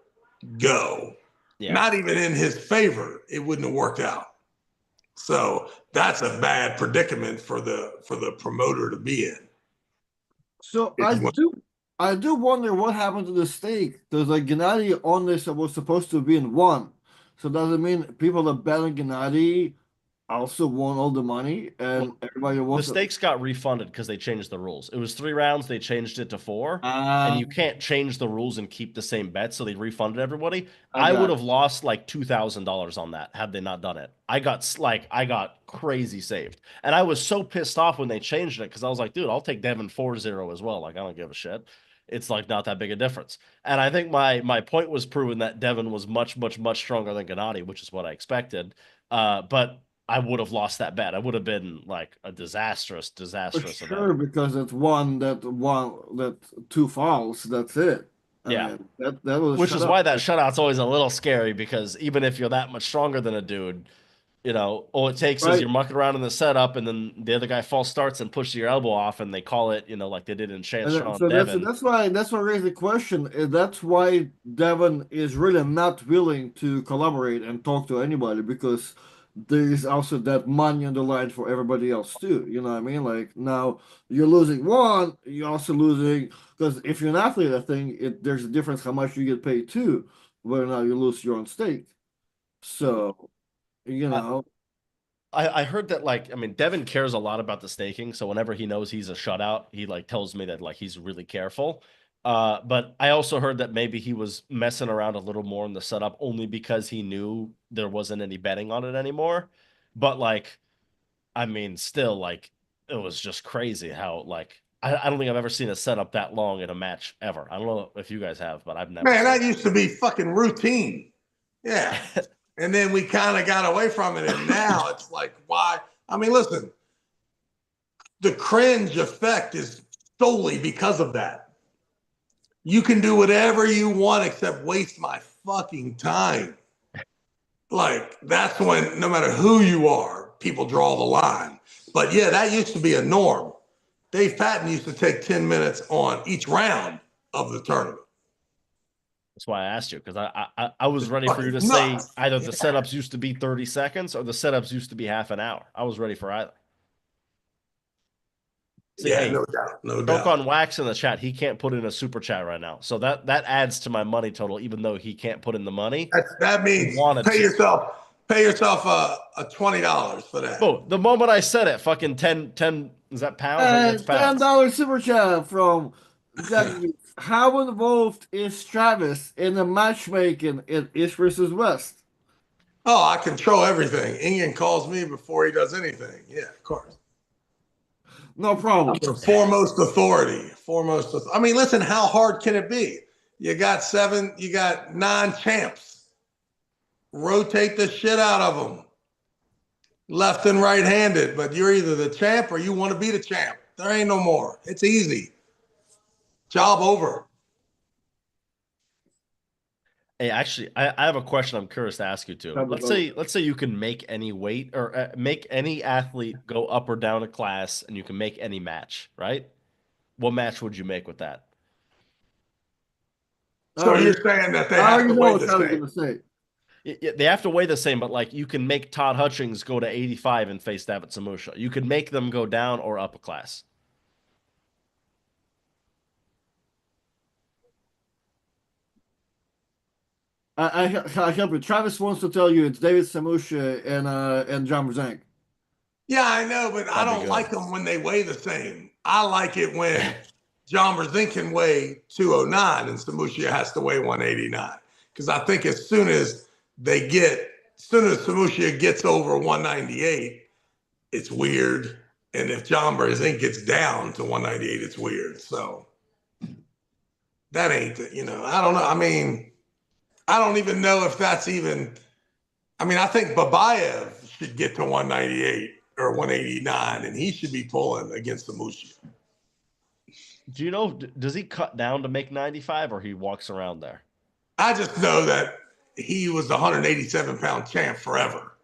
go, yeah. not even in his favor. It wouldn't have worked out. So that's a bad predicament for the promoter to be in. So I do wonder what happened to the stake. There's like Gennady on this that was supposed to be in one. So does it mean people that bet on Gennady also won all the money and Well, everybody the was stakes got refunded because they changed the rules. It was 3 rounds, they changed it to 4, and I you can't change the rules and keep the same bet, so they refunded everybody. I would got have lost like $2,000 on that had they not done it. I got crazy saved, and I was so pissed off when they changed it because I was like, dude, I'll take Devin 4-0 as well. Like I don't give a shit. It's like not that big a difference. And I think my point was proven that Devin was much stronger than Gennady, which is what I expected. But I would have lost that bet. I would have been like a disastrous for event. sure because it's that two fouls. That's it. I Yeah. mean that was a Which is shutout. why that shutout's always a little scary because even if you're that much stronger than a dude, all it takes is Right. you're mucking around in the setup and then the other guy false starts and pushes your elbow off and they call it, like they did in Chance Shawn So Devin. that's why I raised the question. That's why Devon is really not willing to collaborate and talk to anybody because there is also that money on the line for everybody else too. You know what I mean? Like now you're losing one, you're also losing because if you're an athlete, I think there's a difference how much you get paid too, whether or not you lose your own stake. So you I, know, I heard that Devin cares a lot about the staking, so whenever he knows he's a shutout, he like tells me that like he's really careful. But I also heard that maybe he was messing around a little more in the setup only because he knew there wasn't any betting on it anymore. But still like it was just crazy how like I don't think I've ever seen a setup that long in a match ever. I don't know if you guys have, but I've never Man, seen that used to be fucking routine. Yeah. it. And then we kind of got away from it. And now it's like, why? I mean, listen, the cringe effect is solely because of that. You can do whatever you want except waste my fucking time. Like, that's when, no matter who you are, people draw the line. But yeah, that used to be a norm. Dave Patton used to take 10 minutes on each round of the tournament. That's why I asked you because I was ready for you Fucking to say nuts. either the setups used to be 30 seconds or the setups used to be half an hour. I was ready for either. See, Yeah, hey, no doubt. No Choke doubt. on Wax in the chat. He can't put in a super chat right now, so that adds to my money total. Even though he can't put in the money, That he means wanted to. pay yourself a $20 for that. Oh, the moment I said it, fucking 10 is that pounds? I think that's pounds. $10 super chat from Jackie. How involved is Travis in the matchmaking in East versus West? Oh, I control everything. Ingen calls me before he does anything. Yeah, of course. No problem. The foremost authority. I mean, listen, how hard can it be? You got 9 champs. Rotate the shit out of them. Left and right handed, but you're either the champ or you want to be the champ. There ain't no more. It's easy. Job over. Hey, actually, I have a question I'm curious to ask you too. Let's say you can make any weight or make any athlete go up or down a class, and you can make any match, right? What match would you make with that? So Oh, you're yeah. saying that they I have already to know weigh what the I was same? gonna say. They have to weigh the same, but like you can make Todd Hutchings go to 85 and face David Samusha. You could make them go down or up a class. I help you. Travis wants to tell you it's David Samusha and John Brzank. Yeah, I know, but I That'd be don't good. like them when they weigh the same. I like it when John Brzink can weigh 209 and Samusha has to weigh 189. Because I think as soon as Samusha gets over 198, it's weird. And if John Brzink gets down to 198, it's weird. So that ain't, I don't know. I mean, I don't even know if that's even, I think Babayev should get to 198 or 189, and he should be pulling against the Mushi. Do you know, does he cut down to make 95 or he walks around there? I just know that he was the 187-pound champ forever.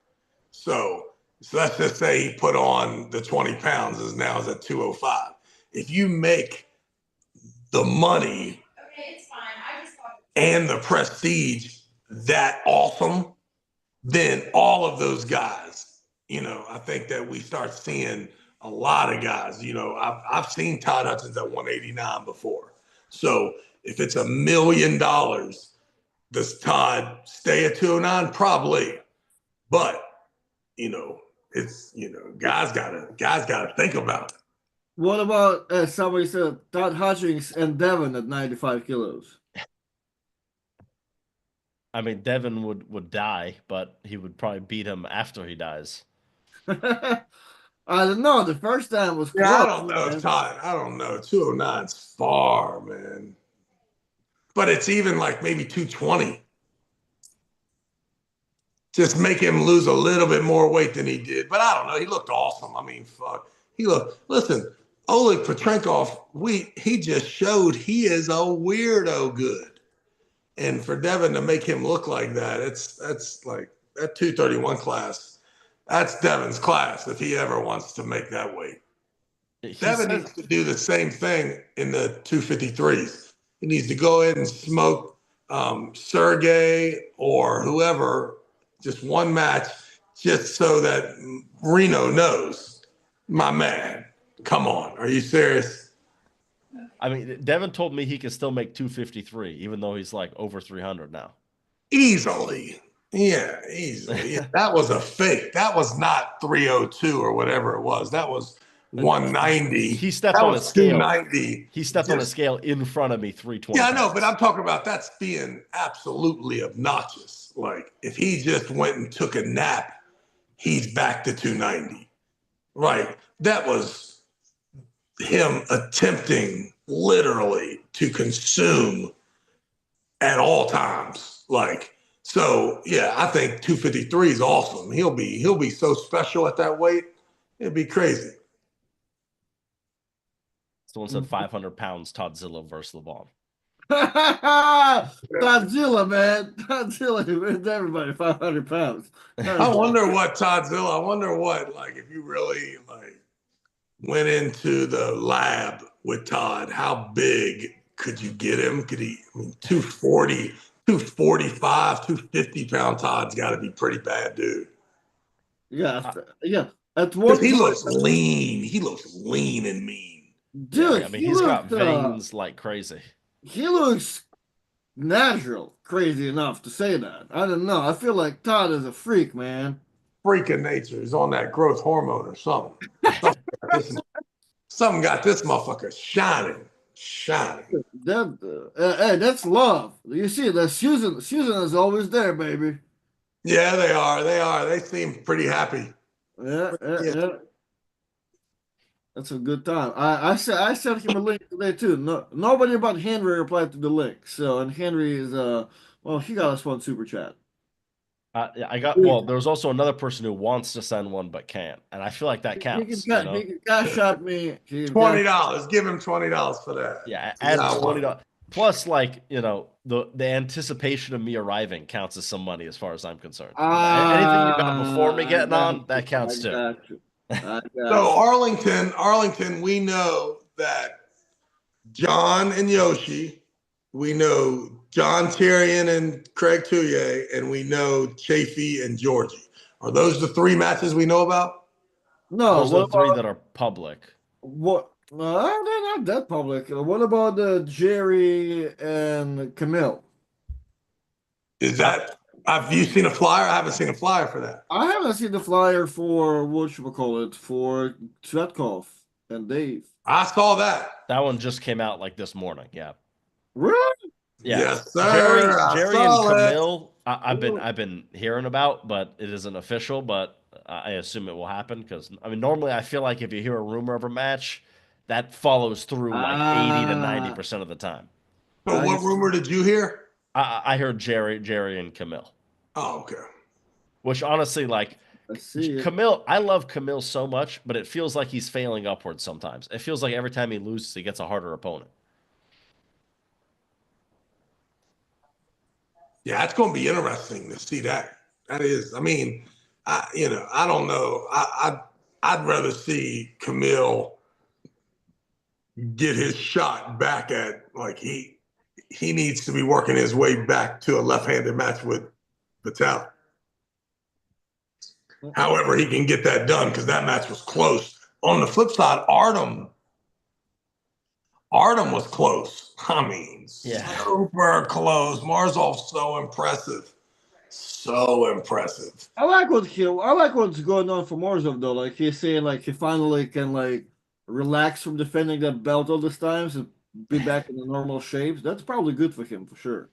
So let's just say he put on the 20 pounds, is now is at 205. If you make the money and the prestige that awesome, then all of those guys, I think that we start seeing a lot of guys. I've seen Todd Hutchins at 189 before. So if it's $1 million, does Todd stay at 209? Probably. But, it's guys gotta think about it. What about somebody said Todd Hutchings and Devin at 95 kilos? I mean, Devin would die, but he would probably beat him after he dies. I don't know. The first time was Yeah, I close, don't know if man. Todd, I don't know. 209's far, man. But it's even like maybe 220. Just make him lose a little bit more weight than he did. But I don't know. He looked awesome. I mean, fuck. Listen, Oleg Petrenkov, he just showed he is a weirdo good. And for Devin to make him look like that, that's like that 231 class. That's Devin's class if he ever wants to make that weight. He Devin says needs to do the same thing in the 253s. He needs to go ahead and smoke Sergey or whoever, just one match, just so that Reno knows, my man, come on, are you serious? I mean, Devin told me he can still make 253, even though he's like over 300 now. Easily. Yeah, easily. Yeah, that was a fake. That was not 302 or whatever it was. That was 190. He stepped That on a was scale. 290. He stepped on a scale in front of me, 320 Yeah, I know, pounds. but I'm talking about that's being absolutely obnoxious. Like if he just went and took a nap, he's back to 290. Right. That was him attempting literally to consume at all times. Like, so yeah, I think 253 is awesome. He'll be so special at that weight. It'd be crazy. Someone said 500 pounds, Toddzilla versus LeBron. Godzilla, man. Godzilla wins everybody 500 pounds. I wonder what Toddzilla, I wonder what, like, if you really like went into the lab with Todd, how big could you get him? Could he, 240, 245, 250-pound Todd's got to be pretty bad, dude. Yeah, yeah. At Because one he point, looks lean. He looks lean and mean. Yeah, dude, I mean, he's got veins like crazy. he looks natural. Crazy enough to say that. I don't know. I feel like Todd is a freak, man. Freak of nature. He's on that growth hormone or something. Something got this motherfucker shining. Shining. Hey, that's love. You see, that Susan is always there, baby. Yeah, they are. They are. They seem pretty happy. Yeah. That's a good time. I sent him a link today too. No, nobody but Henry replied to the link. So, and Henry is well, he got us one super chat. I got, well, there's also another person who wants to send one but can't, and I feel like that counts. He can cash out me. $20. Give him $20 for that. Yeah, add $20. Plus, like, the anticipation of me arriving counts as some money as far as I'm concerned. Anything you got before me getting on, that counts too. So Arlington, we know that John and Yoshi we know John Tyrion and Craig Touye, and we know Chafee and Georgie. Are those the three matches we know about? No, Those are what the three about that are public. what? They're not that public. What about Jerry and Camille? Is that, have you seen a flyer? I haven't seen a flyer for that. I haven't seen the flyer for whatchamacallit for Svetkov and Dave. I saw that. That one just came out like this morning. Yeah. Really? Yeah. Yes, sir. I Jerry and saw it. Camille, I've been hearing about, but it isn't official, but I assume it will happen because I mean normally I feel like if you hear a rumor of a match, that follows through like 80 to Ah, 90% of the time. So I what rumor did you hear? I heard Jerry and Camille. Oh, okay. Which honestly, like see it. Camille, I love Camille so much, but it feels like he's failing upwards sometimes. It feels like every time he loses, he gets a harder opponent. Yeah, it's going to be interesting to see that. That is, I mean, I don't know. I'd rather see Camille get his shot back at, like, he needs to be working his way back to a left-handed match with Patel. However, he can get that done because that match was close. On the flip side, Artem was close. I mean, super close. Marzov's so impressive. So impressive. I like what's going on for Morzov though. Like he's saying, like he finally can like relax from defending that belt all this times and be back in the normal shapes. That's probably good for him for sure.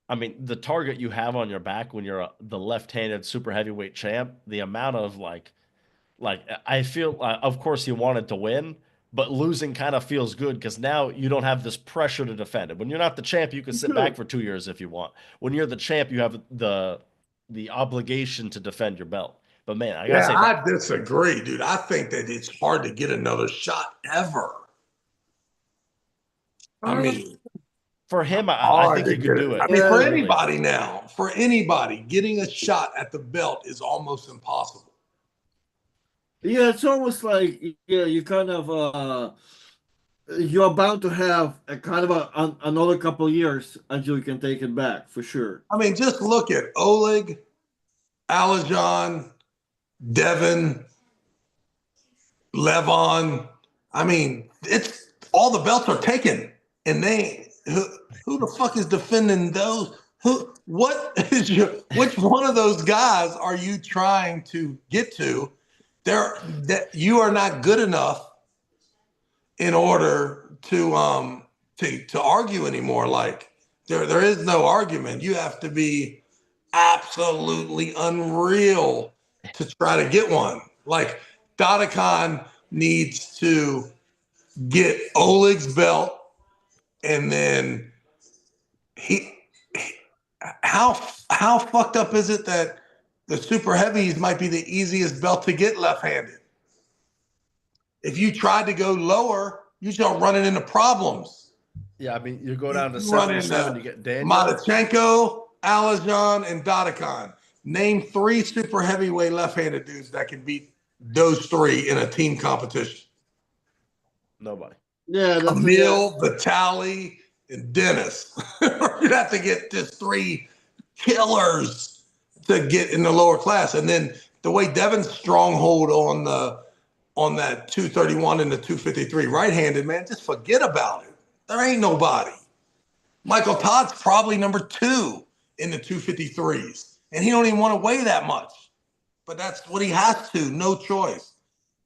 I mean, the target you have on your back when you're the left-handed super heavyweight champ, the amount of like I feel, of course, he wanted to win, but losing kind of feels good because now you don't have this pressure to defend it. When you're not the champ, you can sit back for 2 years if you want. When you're the champ, you have the obligation to defend your belt. But man, I gotta Yeah, say, I disagree, dude. I think that it's hard to get another shot ever. I mean, for him, I hard think to he could get do it. it. I mean, for Really. anybody now, for anybody, getting a shot at the belt is almost impossible. Yeah, it's almost like you kind of you're bound to have a kind of another couple years until you can take it back for sure. I mean, just look at Oleg, Alajon, Devin, Levon. I mean, it's all the belts are taken, and who the fuck is defending those? What is which one of those guys are you trying to get to? That you are not good enough in order to argue anymore. Like there is no argument. You have to be absolutely unreal to try to get one. Like Dadakan needs to get Oleg's belt, and then how fucked up is it that the super heavies might be the easiest belt to get left-handed? If you tried to go lower, you start running into problems. Yeah, I mean, you go down to You run into 77, you get Daniel. Matachenko, Alajon, and Dadakan. Name three super heavyweight left-handed dudes that can beat those three in a team competition. Nobody. Yeah, that's Camille, Vitali, and Dennis. You'd have to get just three killers to get in the lower class. And then the way Devin's stronghold on that 231 and the 253 right-handed, man, just forget about it. There ain't nobody. Michael Todd's probably number 2 in the 253s, and he don't even want to weigh that much. But that's what he has to, no choice.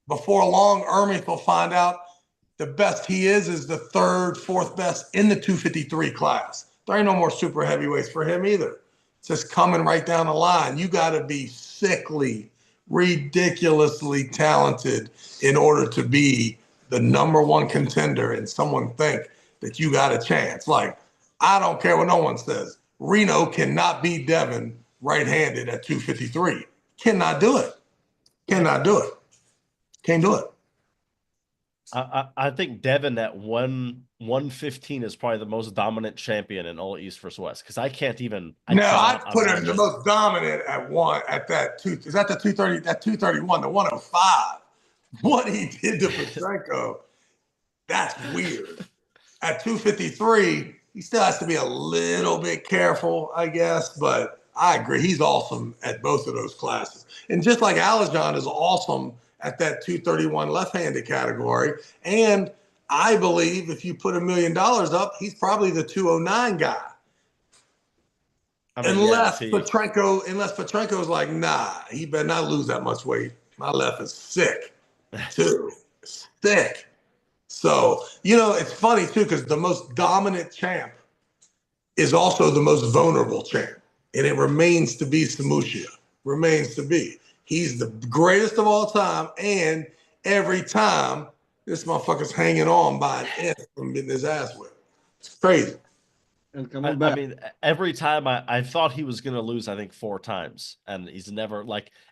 Before long, Ermith will find out the best he is the third, fourth best in the 253 class. There ain't no more super heavyweights for him either. It's just coming right down the line. You got to be sickly, ridiculously talented in order to be the number one contender and someone think that you got a chance. Like, I don't care what no one says. Reno cannot beat Devin right-handed at 253. Cannot do it. Cannot do it. Can't do it. I think Devin at 115 is probably the most dominant champion in all East versus West because I can't even. I'd put him the most dominant at that two. Is that the 230? That 231, the 105. What he did to Petrenko, that's weird. at 253, he still has to be a little bit careful, I guess. But I agree. He's awesome at both of those classes. And just like Alajon is awesome at that 231 left-handed category. And I believe if you put $1 million up, he's probably the 209 guy. I mean, Unless Petrenko's like, nah, he better not lose that much weight. My left is sick, too. Sick. So, it's funny, too, because the most dominant champ is also the most vulnerable champ. And it remains to be Samushia. Remains to be. He's the greatest of all time. And every time, this motherfucker's hanging on by an inch from getting his ass whipped. It's crazy. And coming back. I mean, every time I thought he was going to lose, I think 4 times. And he's never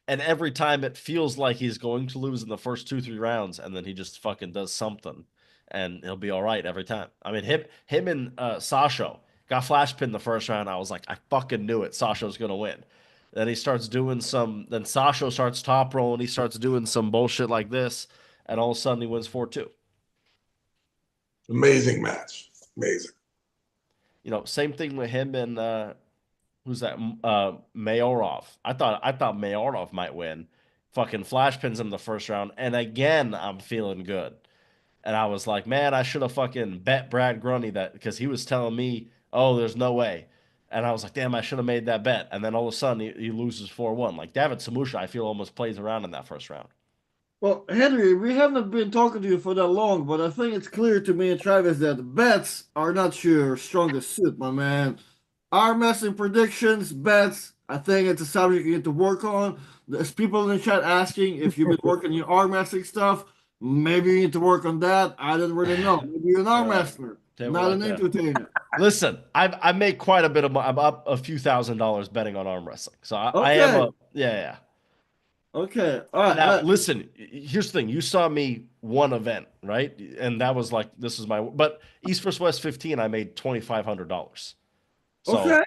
and every time it feels like he's going to lose in the first 2-3 rounds. And then he just fucking does something and he'll be all right every time. I mean, him and Sasha got flash pinned the first round. I was like, I fucking knew it. Sasha's going to win. Then he starts doing then Sasha starts top rolling. He starts doing some bullshit like this. And all of a sudden he wins 4-2. Amazing match. Amazing. Same thing with him and who's that? Mayorov. I thought Mayorov might win. Fucking flash pins him the first round, and again I'm feeling good. And I was like, man, I should have fucking bet Brad Grundy that because he was telling me, oh, there's no way. And I was like, damn, I should have made that bet. And then all of a sudden he loses 4-1. Like David Samusha, I feel almost plays around in that first round. Well, Henry, we haven't been talking to you for that long, but I think it's clear to me and Travis that bets are not your strongest suit, my man. Arm wrestling predictions, bets, I think it's a subject you need to work on. There's people in the chat asking if you've been working your arm wrestling stuff. Maybe you need to work on that. I don't really know. Maybe you're an arm wrestler, not an entertainer. Listen, I make quite a bit of money. I'm up a few $1,000s betting on arm wrestling. So I am Okay. yeah. Okay. All right. Now, listen, here's the thing. You saw me one event, right? And that was like, this is but East vs. West 15, I made $2,500. So, Okay.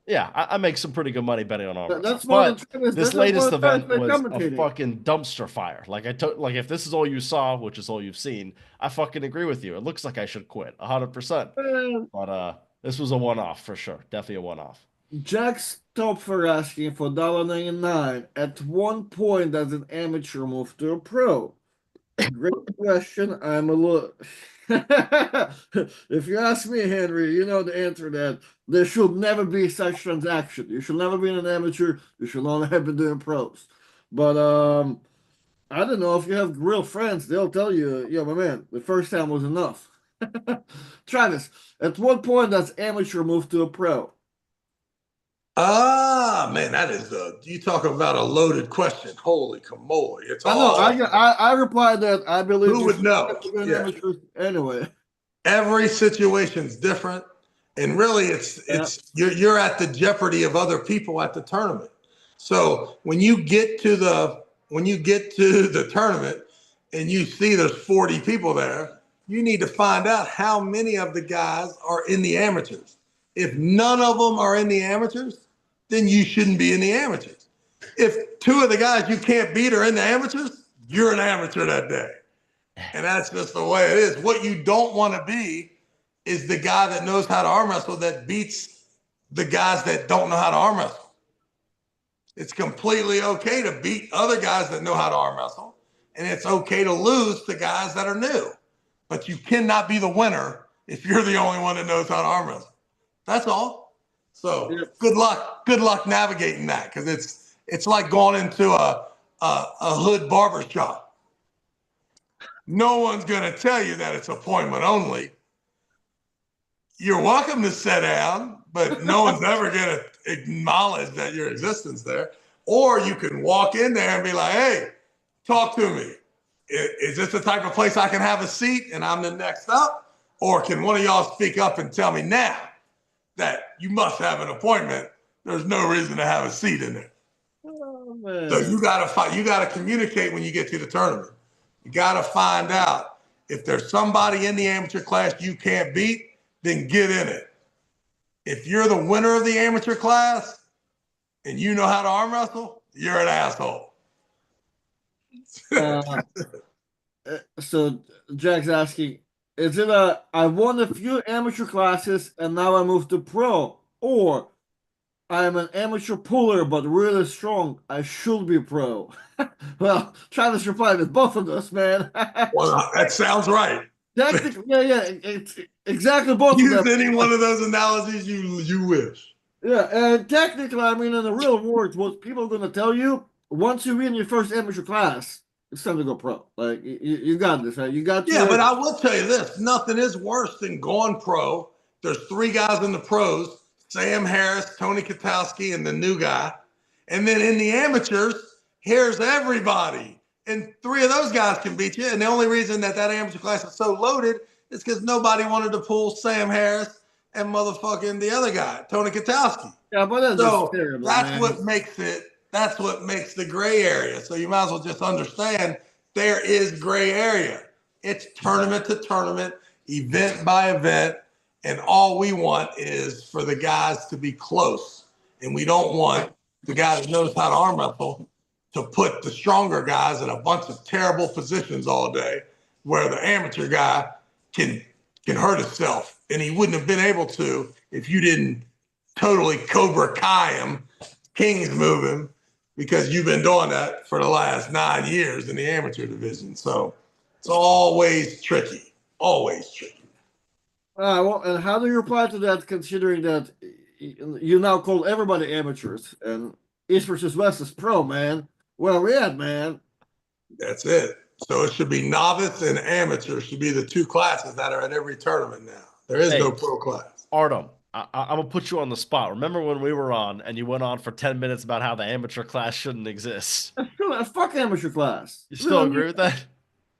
yeah, I make some pretty good money betting on arm wrestling. That's more than But Travis. this That's more latest than event Travis was a commentating. fucking dumpster fire. Like if this is all you saw, which is all you've seen, I fucking agree with you. It looks like I should quit 100%. But this was a one-off for sure. Definitely a one-off. Jack Stopfer asking for $1.99. At one point, does an amateur move to a pro? Great question. I'm a little. If you ask me, Henry, you know the answer to that. There should never be such transaction. You should never be an amateur. You should only have been doing pros. But I don't know if you have real friends, they'll tell you, yeah, my man, the first time was enough. Travis, at what point does amateur move to a pro? Man, that is you talk about a loaded question. Holy camoly. It's I know. I replied that I believe who would know? Yeah. Anyway. Every situation's different. And really it's you're at the jeopardy of other people at the tournament. So when you get to the tournament and you see there's 40 people there, you need to find out how many of the guys are in the amateurs. If none of them are in the amateurs, then you shouldn't be in the amateurs. If 2 of the guys you can't beat are in the amateurs, you're an amateur that day. And that's just the way it is. What you don't want to be is the guy that knows how to arm wrestle that beats the guys that don't know how to arm wrestle. It's completely okay to beat other guys that know how to arm wrestle. And it's okay to lose to guys that are new. But you cannot be the winner if you're the only one that knows how to arm wrestle. That's all. So good luck navigating that, because it's like going into a hood barber shop. No one's going to tell you that it's appointment only. You're welcome to sit down, but no one's ever going to acknowledge that your existence there. Or you can walk in there and be like, hey, talk to me. Is this the type of place I can have a seat and I'm the next up? Or can one of y'all speak up and tell me now that you must have an appointment? There's no reason to have a seat in there. Oh, man. So you gotta communicate when you get to the tournament. You gotta find out if there's somebody in the amateur class you can't beat, then get in it. If you're the winner of the amateur class and you know how to arm wrestle, you're an asshole. So Jack's asking, Is it a I won a few amateur classes and now I moved to pro, or I am an amateur puller but really strong. I should be pro. Well, Travis replied with both of us, man. Well, that sounds right. Technically, yeah, it's exactly both of them. Use any one of those analogies you wish. Yeah, and technically, I mean, in the real world, what people are going to tell you once you win your first amateur class, it's time to go pro. Like you got this, right? You got Yeah, your but I will tell you this: nothing is worse than going pro. There's three guys in the pros: Sam Harris, Tony Katowski, and the new guy. And then in the amateurs, here's everybody, and three of those guys can beat you. And the only reason that amateur class is so loaded is because nobody wanted to pull Sam Harris and motherfucking the other guy, Tony Katowski. yeah, but that's just So terrible, that's man. what makes it. That's what makes the gray area. So you might as well just understand there is gray area. It's tournament to tournament, event by event, and all we want is for the guys to be close. And we don't want the guy that knows how to arm wrestle to put the stronger guys in a bunch of terrible positions all day, where the amateur guy can hurt himself, and he wouldn't have been able to if you didn't totally Cobra Kai him, Kings move him, because you've been doing that for the last 9 years in the amateur division. So it's always tricky, always tricky. Well, and how do you reply to that, considering that you now call everybody amateurs and East versus West is pro, man? Where are we at, man? That's it. So it should be novice and amateur should be the two classes that are at every tournament now. There is no pro class. Artem, I'm gonna put you on the spot. Remember when we were on and you went on for 10 minutes about how the amateur class shouldn't exist? That's true. Fuck amateur class. You still agree with that?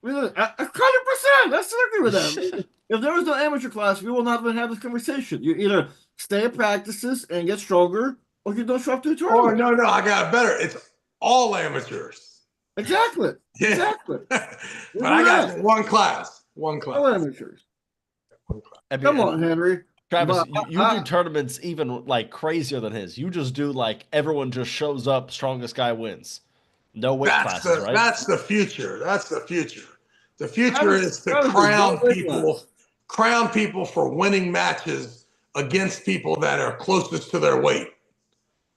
100%. I still agree with that. If there was no amateur class, we will not have this conversation. You either stay at practices and get stronger, or you don't show up to the Oh, tournament. no, I got better. It's all amateurs. Exactly. Yeah. Exactly. But I got one class. One class. All amateurs. I mean, Come on, Henry. Travis, But you do tournaments even like crazier than his. You just do like everyone just shows up, strongest guy wins. No weight classes, right? That's the future. That's the future. The future Travis- is to Travis is crown no weight people, for winning matches against people that are closest to their weight.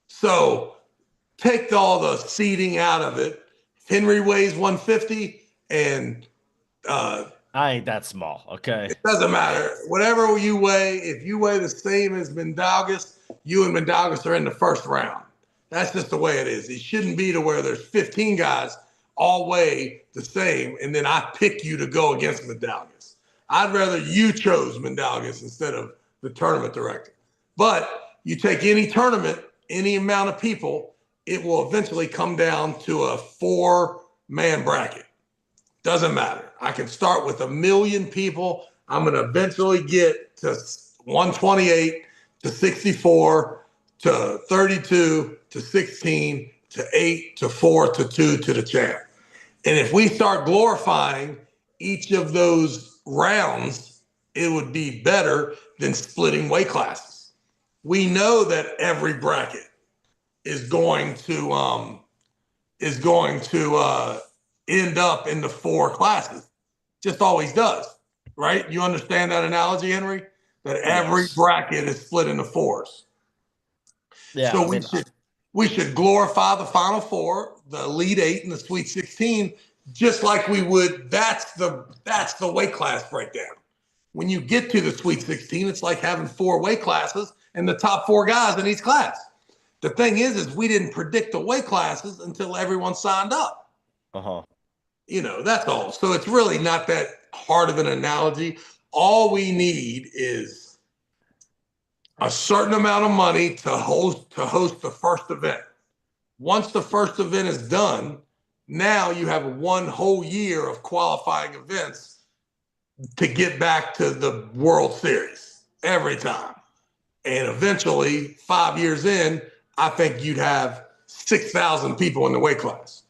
So take all the seeding out of it. Henry weighs 150, and I ain't that small, okay? it doesn't matter. Whatever you weigh, if you weigh the same as Mendaugas, you and Mendaugas are in the first round. That's just the way it is. It shouldn't be to where there's 15 guys all weigh the same, and then I pick you to go against Mendaugas. I'd rather you chose Mendaugas instead of the tournament director. But you take any tournament, any amount of people, it will eventually come down to a 4-man bracket. Doesn't matter. I can start with 1 million people. I'm going to eventually get to 128 to 64 to 32 to 16 to 8 to 4 to 2 to the champ. And if we start glorifying each of those rounds, it would be better than splitting weight classes. We know that every bracket is going to end up in the 4 classes. Just always does, right? You understand that analogy, Henry? That every bracket is split into 4s. Yeah. So we should glorify the Final Four, the Elite 8, and the Sweet 16, just like we would. That's the weight class breakdown. When you get to the Sweet 16, it's like having 4 weight classes and the top 4 guys in each class. The thing is we didn't predict the weight classes until everyone signed up. That's all. So it's really not that hard of an analogy. All we need is a certain amount of money to host the first event. Once the first event is done, now you have 1 whole year of qualifying events to get back to the World Series every time. And eventually, 5 years in, I think you'd have 6,000 people in the weight class.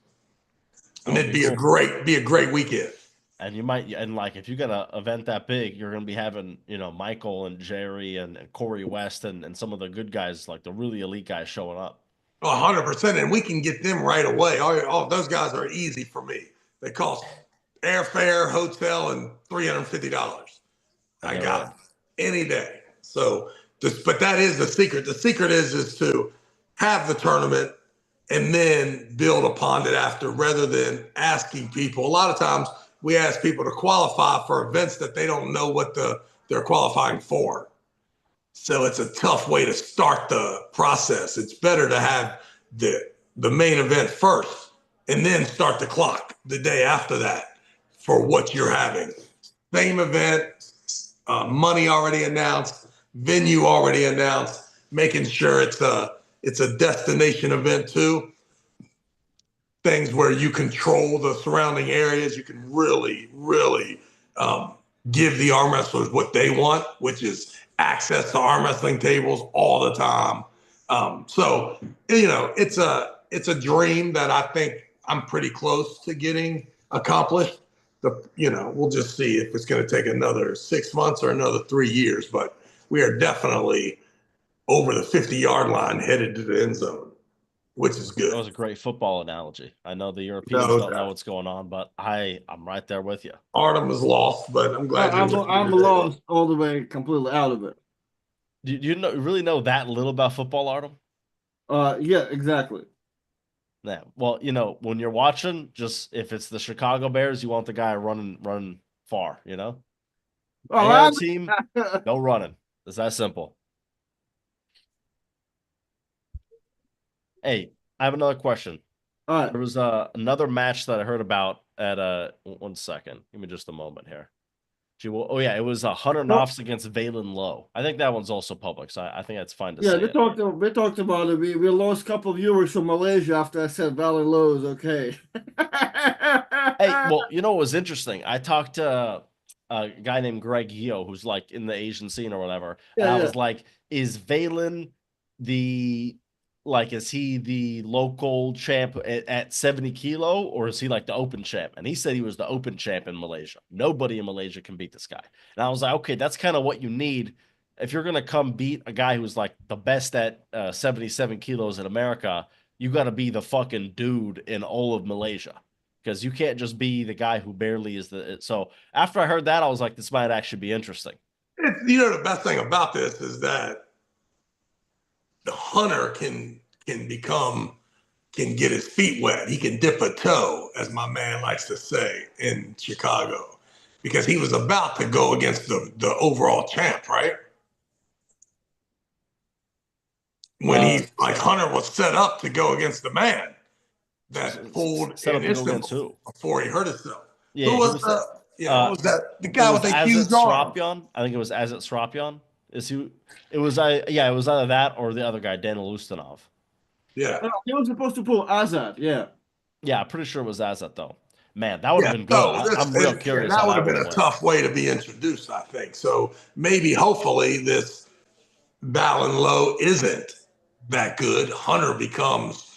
And it'd be a great weekend. And you might, and like if you got an event that big, you're gonna be having, Michael and Jerry and Corey West and some of the good guys, like the really elite guys showing up. 100%. And we can get them right away. All those guys are easy for me. They cost airfare, hotel, and $350. I got any day. So, but that is the secret. The secret is to have the tournament and then build upon it after, rather than asking people. A lot of times we ask people to qualify for events that they don't know what they're qualifying for. So it's a tough way to start the process. It's better to have the main event first and then start the clock the day after that for what you're having. Same event, money already announced, venue already announced, making sure it's a destination event too. Things where you control the surrounding areas, you can really, really give the arm wrestlers what they want, which is access to arm wrestling tables all the time. So it's a dream that I think I'm pretty close to getting accomplished. We'll just see if it's going to take another 6 months or another 3 years, but we are definitely over the 50-yard line headed to the end zone, which is good. That was a great football analogy. I know the Europeans don't know what's going on, but I'm right there with you. Artem was lost, but I'm glad I'm lost all the way, completely out of it. Do you really know that little about football, Artem? Yeah, exactly. Yeah. Well, when you're watching, just if it's the Chicago Bears, you want the guy running far. Oh, Any other team, no running. It's that simple. Hey, I have another question. All right. There was another match that I heard about at 1 second. Give me just a moment here. Oh yeah, it was Hunter Knopfs against Valen Lowe. I think that one's also public, so I think that's fine to say. Yeah, they talked about it. We lost a couple of viewers from Malaysia after I said Valen Lowe is okay. Hey, well, what was interesting? I talked to a guy named Greg Yeo, who's like in the Asian scene or whatever. And I was like, is Valen is he the local champ at 70 kilo, or is he like the open champ? And he said he was the open champ in Malaysia. Nobody in Malaysia can beat this guy. And I was like, okay, that's kind of what you need. If you're going to come beat a guy who's like the best at 77 kilos in America, you got to be the fucking dude in all of Malaysia. Because you can't just be the guy who barely is So after I heard that, I was like, this might actually be interesting. The best thing about this is that the hunter can get his feet wet. He can dip a toe, as my man likes to say in Chicago, because he was about to go against the overall champ, right? When Hunter was set up to go against the man that pulled set up an instant before he hurt himself. Yeah, who was that? The guy with the huge arm. I think it was Azat Srapyan. It was either that or the other guy, Daniel Ustinov. Yeah. He was supposed to pull Azat, yeah. Yeah, I'm pretty sure it was Azat, though. Man, that would have been good. I'm real curious. That would have been a tough way to be introduced, I think. So maybe, hopefully, this Valen Lowe isn't that good. Hunter becomes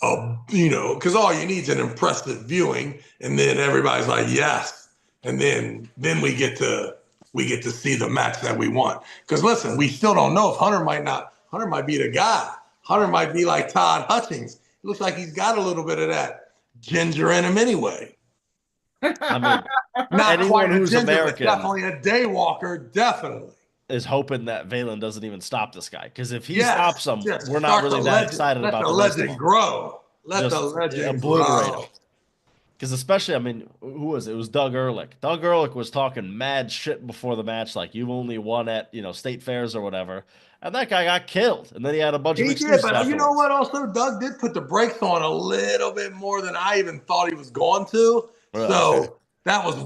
because all you need is an impressive viewing, and then everybody's like, yes. And then we get to see the match that we want. Because listen, we still don't know if Hunter might be the guy. Hunter might be like Todd Hutchings. It looks like he's got a little bit of that ginger in him anyway. I mean, not quite who's ginger, American, but definitely a day walker, definitely. Is hoping that Valen doesn't even stop this guy. Because if he stops him, we're not really that excited about the legend grow. Let the legend grow. Because especially, I mean, who was it? It was Doug Ehrlich. Doug Ehrlich was talking mad shit before the match, like you've only won at state fairs or whatever, and that guy got killed. And then he had a bunch of excuses. But afterwards. You know what? Also, Doug did put the brakes on a little bit more than I even thought he was going to. Really? So that was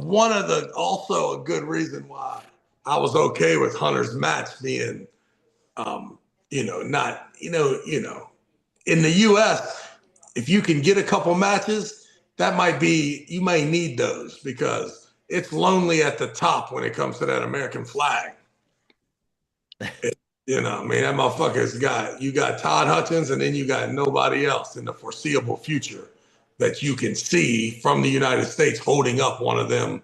also a good reason why I was okay with Hunter's match being, not in the U.S. If you can get a couple matches, you may need those because it's lonely at the top when it comes to that American flag. That motherfucker's you got Todd Hutchins, and then you got nobody else in the foreseeable future that you can see from the United States holding up one of them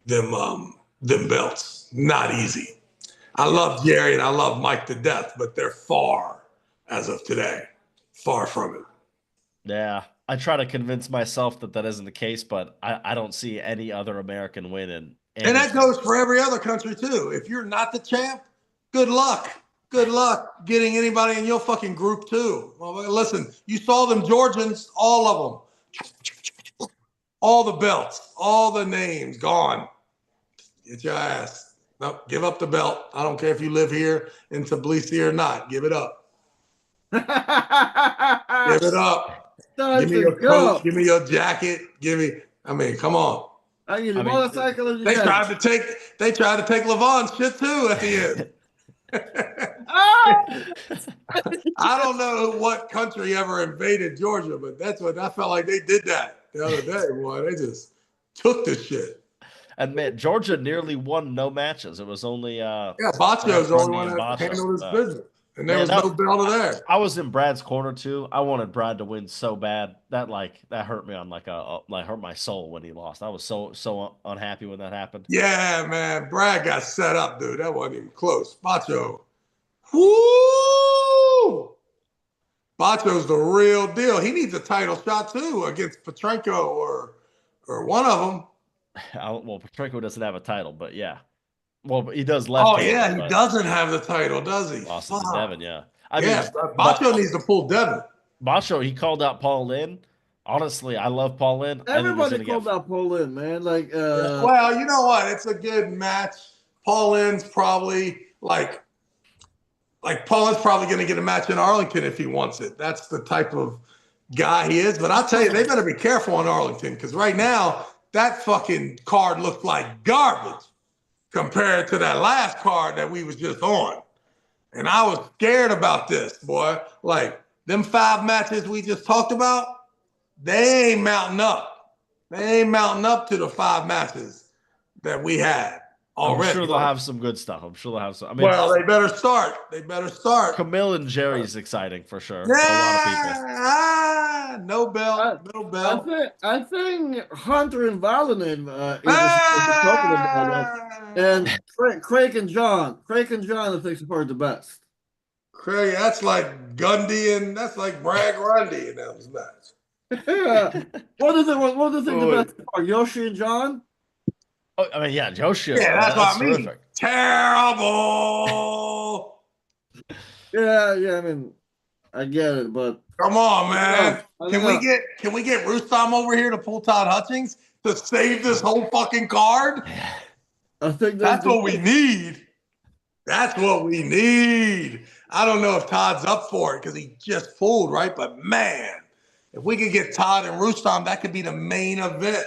belts. Not easy. I love Jerry and I love Mike to death, but they're far, as of today, far from it. Yeah. I try to convince myself that isn't the case, but I don't see any other American win in And any that goes for every other country too. If you're not the champ, good luck. Good luck getting anybody in your fucking group too. Well, listen, you saw them Georgians, all of them, all the belts, all the names gone. Get your ass. No, give up the belt. I don't care if you live here in Tbilisi or not. Give it up. Give it up. Time Give me to your go. coat. Give me your jacket. I mean, come on. I need a I mean, motorcycle and a They jet. tried to take Levon's shit too at the end. Ah! I don't know what country ever invaded Georgia, but that's what I felt like they did that the other day. Boy, they just took the shit. And man, Georgia nearly won no matches. It was only Yeah, Bacio's the only one that handled his business, and there was no belt there. I was in Brad's corner too. I wanted Brad to win so bad that hurt me on hurt my soul when he lost. I was so unhappy when that happened. Yeah, man, Brad got set up, dude. That wasn't even close. Bacio, woo! Bacio's the real deal. He needs a title shot too against Petrenko or one of them. Well, Petrenko doesn't have a title, but yeah. Well, he does left. Oh yeah, he doesn't have the title, does he? Lost it to Devin, yeah. I mean, Bacio needs to pull Devin. Bacio, he called out Paul Lynn. Honestly, I love Paul Lynn. Everybody called out Paul Lynn, man. Like, well, you know what? It's a good match. Paul Lynn's probably Paul Lynn's probably going to get a match in Arlington if he wants it. That's the type of guy he is. But I'll tell you, they better be careful in Arlington because right now that fucking card looked like garbage compared to that last card that we was just on. And I was scared about this, boy. Like, them 5 matches we just talked about, they ain't mounting up. They ain't mounting up to the 5 matches that we had already. I'm sure they'll have some good stuff. I'm sure they'll have some. I mean, well, they better start. They better start. Camille and Jerry's exciting for sure. Yeah, for a lot of people. No belt, no belt. I think Hunter and Valonin is talking about that. And Craig and John. Craig and John, I think, are the best. Craig, that's like Gundy and that's like Brad Grundy in those matches. What do you think the best are? Yoshi and John? Oh, I mean, yeah, Yoshi. Yeah, that's what I mean. Terrific. Terrible. Yeah. I mean, I get it, but come on, man. Can we get Rustam over here to pull Todd Hutchings to save this whole fucking card? I think that's what we need. That's what we need. I don't know if Todd's up for it because he just pulled, right? But man, if we could get Todd and Rustam, that could be the main event.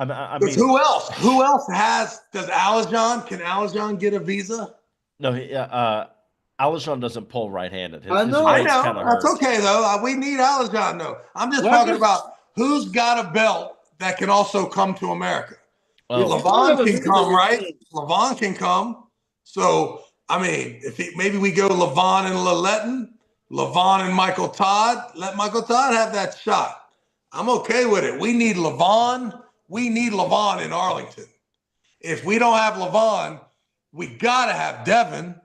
I mean, who else? Who else does Alajon? Can Alajon get a visa? No, Alajon doesn't pull right-handed. I know. That's okay though. We need Alajon though. I'm just talking about who's got a belt that can also come to America. Well, Levon can come, right? Levon can come. So I mean, maybe we go Levon and Laletin, Levon and Michael Todd. Let Michael Todd have that shot. I'm okay with it. We need Levon. We need Levon in Arlington. If we don't have Levon, we gotta have Devin,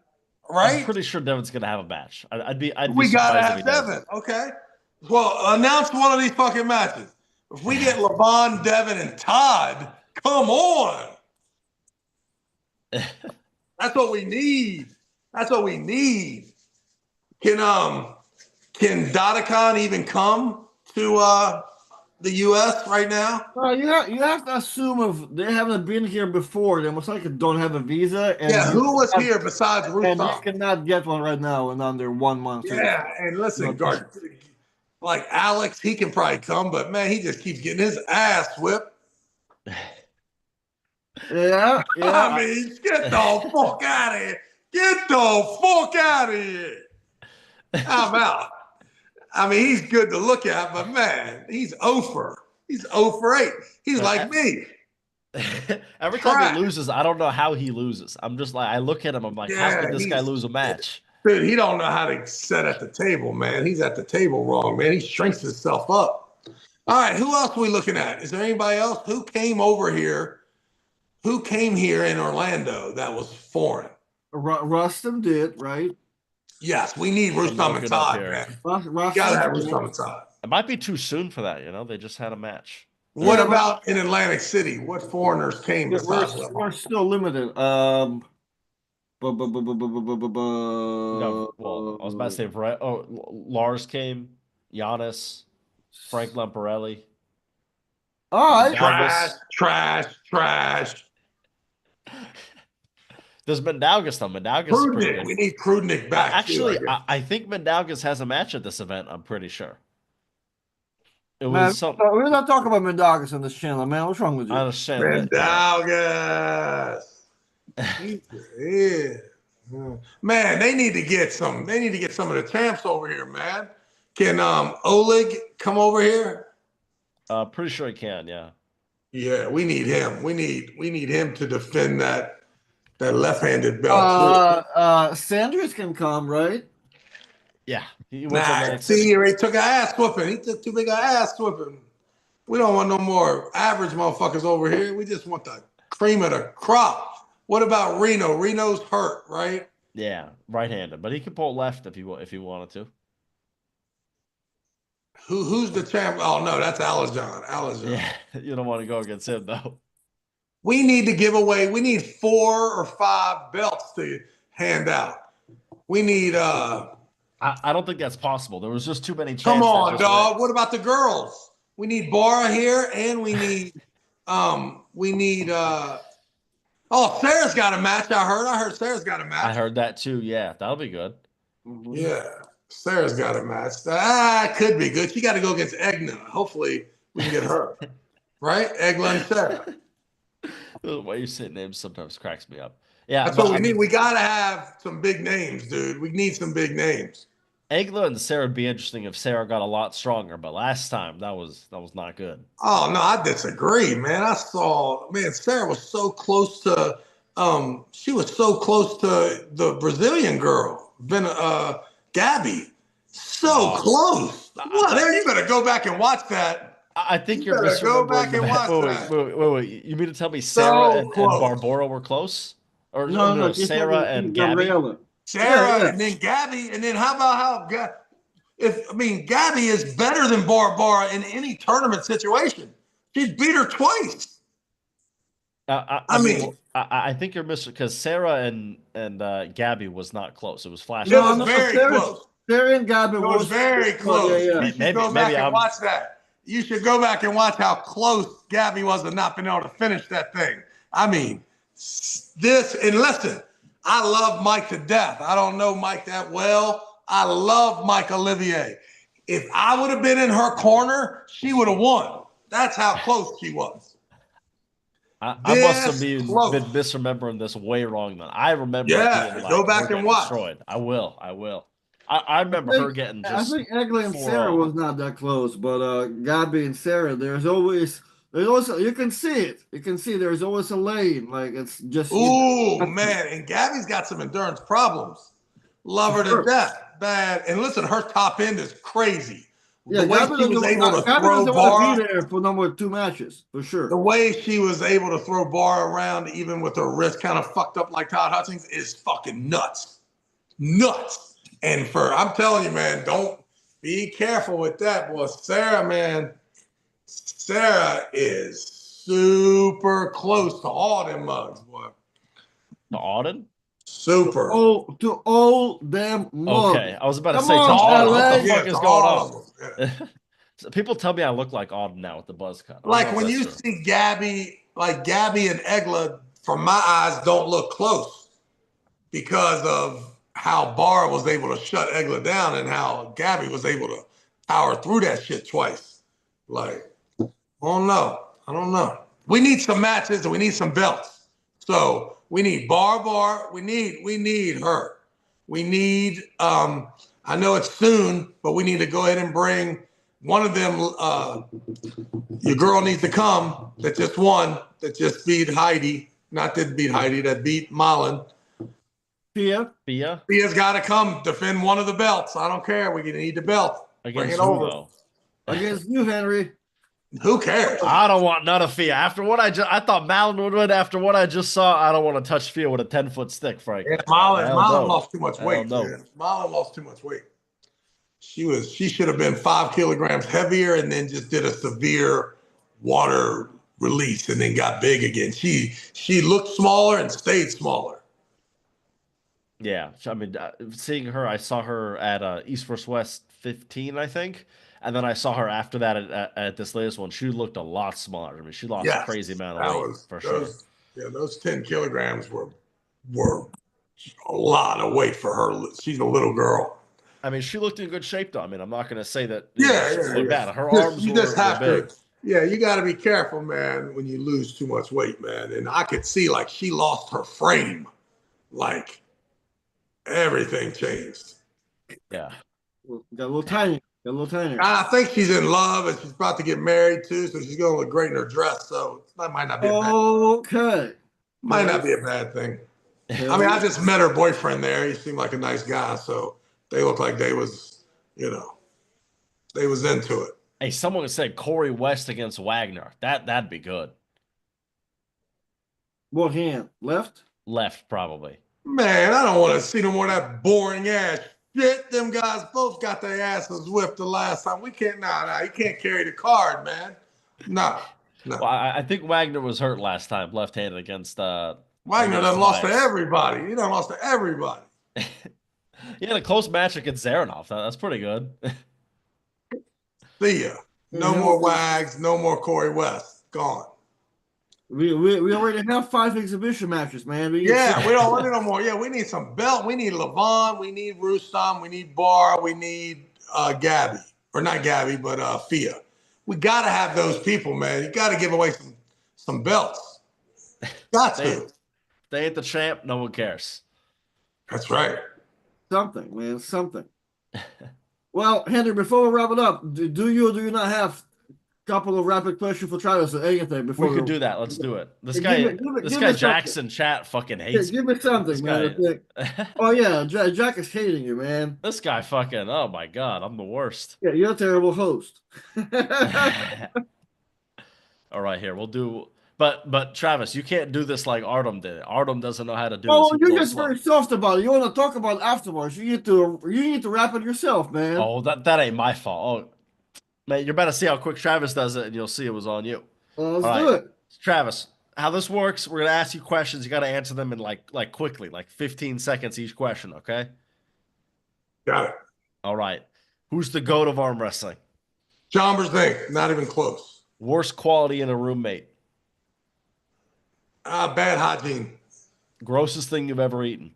right? I'm pretty sure Devin's gonna have a match. We gotta have Devin. Okay. Well, announce one of these fucking matches. If we get Levon, Devin, and Todd, come on. That's what we need. That's what we need. Can Dadakan even come to the U.S. right now? You have to assume if they haven't been here before, they most likely don't have a visa. And who was here besides Rustam? And you cannot get one right now in under 1 month. Yeah, and listen, like Alex, he can probably come, but man, he just keeps getting his ass whipped. Yeah. I mean, get the fuck out of here. Get the fuck out of here. I'm out. I mean, he's good to look at, but man, he's 0 for 8. He's like me. Every time he loses, I don't know how he loses. I'm just like, I look at him, I'm like, how could this guy lose a match? Dude, he don't know how to sit at the table, man. He's at the table wrong, man. He shrinks himself up. All right, who else are we looking at? Is there anybody else who came over here? Who came here in Orlando that was foreign? Rustam did, right? Yes, we need Rustam and look it up Todd, here. man. Ross Gotta have Sanchez, Rustam and Todd. It might be too soon for that. They just had a match. What Yeah, but- about in Atlantic City? What foreigners came besides we're Lamar? still limited. Well, I was about to say, Lars came, Giannis, Frank Lamparelli. all right. Trash. There's Mendaugas, though. Mendaugas is pretty Prudnik. good. We need Prudnik back. Actually, too, I think Mendaugas has a match at this event. I'm pretty sure. It Man, was some. we're not talking about Mendagas on this channel, man. What's wrong with I you? understand that. Mendaugas. Yeah. Man, they need to get some. They need to get some of the champs over here, man. Can Oleg come over here? Pretty sure he can. Yeah. Yeah, we need him. We need him to defend that left-handed belt. Sanders can come, right? Yeah. He went to Atlantic See, City. he already took an ass whooping. He took too big an ass whooping. We don't want no more average motherfuckers over here. We just want the cream of the crop. What about Reno? Reno's hurt, right? Yeah, right-handed, but he could pull left if he wanted to. Who's the champ? Oh no, that's Alajon. Yeah, you don't want to go against him though. We need to give away. We need 4 or 5 belts to hand out. We need. I don't think that's possible. There was just too many champs. Come that on, just dog. went. What about the girls? We need Bara here, and we need. Oh, Sarah's got a match. I heard Sarah's got a match. I heard that too. Yeah, that'll be good. Yeah, Sarah's got a match. Could be good. She got to go against Egna. Hopefully, we can get her. Right? Egla and Sarah. The way you say names sometimes cracks me up. Yeah, That's what we need. We got to have some big names, dude. We need some big names. Egla and Sarah would be interesting if Sarah got a lot stronger, but last time that was not good. Oh no, I disagree, man. Sarah was so close to she was so close to the Brazilian girl, Gabby. So close. Well, there you better go back and watch that. I think You you're better go misremembering back the and match. watch that. Wait. You mean to tell me Sarah So and close. Barbora were close? Or No, Sarah and Gabby? Sarah Yeah. and then Gabby, and then how about Gabby is better than Barbara in any tournament situation. She's beat her twice. I think you're missing because Sarah and Gabby was not close. It was flash. It was very close. Sarah and Gabby It was very close. Yeah. You should go back and watch that. You should go back and watch how close Gabby was to not being able to finish that thing. I mean, and listen, I love Mike to death. I don't know Mike that well. I love Mike Olivier. If I would have been in her corner, she would have won. That's how close she was. I must have been misremembering this way wrong then. I remember. Yeah, being go back and watch. Destroyed. I will. I remember her getting just. I think Egla and Sarah was not that close, but Gabby and Sarah, there's always you can see it. You can see there's always a lane. Like it's just. Ooh, man, and Gabby's got some endurance problems. Love her to death. Bad. And listen, her top end is crazy. Yeah, the way Gabby she was able to Gabby throw doesn't Bar, want to be there for number 2 matches for sure. the way she was able to throw Bar around, even with her wrist kind of fucked up like Todd Hutchings, is fucking nuts. Nuts. And I'm telling you, man, don't be careful with that, boy. Sarah, man, Sarah is super close to all them mugs, boy. To Auden? Super. Oh, to all them mugs. Okay, I was about to Come say, on, Auden, what LA. the fuck is to going all on? of them. Yeah. So people tell me I look like Auden now with the buzz cut. I don't Like know if when that's you true. see Gabby and Egla, from my eyes, don't look close because of how Barr was able to shut Egla down and how Gabby was able to power through that shit twice. Like, I don't know. We need some matches and we need some belts. So we need Bar. We need her. We need, I know it's soon, but we need to go ahead and bring one of them. Your girl needs to come that just won, that just beat Heidi. Not that beat Heidi, that beat Malin. Pia. Pia's got to come defend one of the belts. I don't care. We need the belt. Against Bring it who, over. though? Against you, Henry. Who cares? I don't want none of Fia. After what I thought Malin would win. After what I just saw, I don't want to touch Fia with a 10-foot stick, Yeah, frankly. Hell Marlon no. lost too much Hell weight, no. man. Marlon lost too much weight. She should have been 5 kilograms heavier and then just did a severe water release and then got big again. She looked smaller and stayed smaller. Yeah, I mean, seeing her, I saw her at East vs West 15, I think, and then I saw her after that at this latest one. She looked a lot smaller. I mean, she lost a Yes, crazy amount of that weight was for sure. those 10 kilograms were a lot of weight for her. She's a little girl. I mean, she looked in good shape, though. I mean, I'm not going to say that she Yeah. looked bad. Her arms You just were have big. to. Yeah, you got to be careful, man, when you lose too much weight, man. And I could see like she lost her frame, like everything changed. Yeah. Got a little tiny. Got a little tinier. I think she's in love and she's about to get married too, so she's going to look great in her dress. So that might not be Okay. might not be a bad thing. Hell I mean, yeah. I just met her boyfriend there. He seemed like a nice guy, so they looked like they was, they was into it. Hey, someone said Corey West against Wagner. That'd be good. What hand? Left? Left, probably. Man, I don't want to see no more of that boring ass shit. Them guys both got their asses whipped the last time. We can't, you can't carry the card, man. No. Well, I think Wagner was hurt last time, left-handed against Wagner done lost to everybody. He done lost to everybody. He had a close match against Zaranov. That's pretty good. See ya. No more Wags, no more Corey West. Gone. We already have 5 exhibition matches, man. We don't want no more. Yeah, we need some belt. We need Levon. We need Rustam. We need Bar. We need Gabby. Or not Gabby, but Fia. We got to have those people, man. You got to give away some belts. Got to. They ain't the champ. No one cares. That's right. Something, man. Something. Well, Henry, before we wrap it up, do you or do you not have a couple of rapid questions for Travis or anything before we could do that? Let's do it. This give guy me Jackson chat fucking hates. Give me something, man. Oh yeah, Jack is hating you, man. This guy fucking. Oh my god, I'm the worst. Yeah, you're a terrible host. All right, here we'll do. But Travis, you can't do this like Artem did. Artem doesn't know how to do this. Oh, you're just very soft about it. You want to talk about it afterwards. You need to wrap it yourself, man. Oh, that ain't my fault. Oh, man, you're about to see how quick Travis does it, and you'll see it was on you. Let's do it. Travis, how this works, we're gonna ask you questions. You gotta answer them in like quickly, like 15 seconds each question, okay? Got it. All right. Who's the GOAT of arm wrestling? John Brzenk, not even close. Worst quality in a roommate? Bad hygiene. Grossest thing you've ever eaten?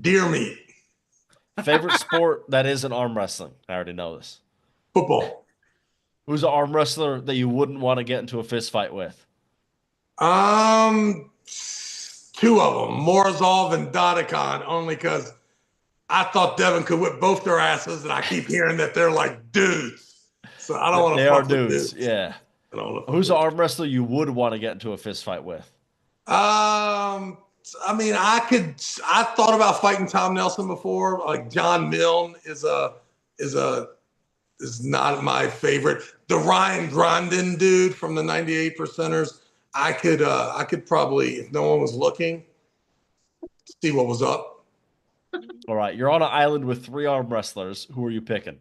Deer meat. Favorite sport that isn't arm wrestling? I already know this. Football. Who's an arm wrestler that you wouldn't want to get into a fist fight with? 2 of them, Morozov and Dodicon, only because I thought Devin could whip both their asses, and I keep hearing that they're like dudes. So I don't want to fuck with dudes. Yeah. Who's an arm wrestler you would want to get into a fist fight with? I mean, I thought about fighting Tom Nelson before. Like John Milne is not my favorite. The Ryan Grandin dude from the 98 percenters, I could probably, if no one was looking, see what was up. All right, you're on an island with 3 arm wrestlers. Who are you picking?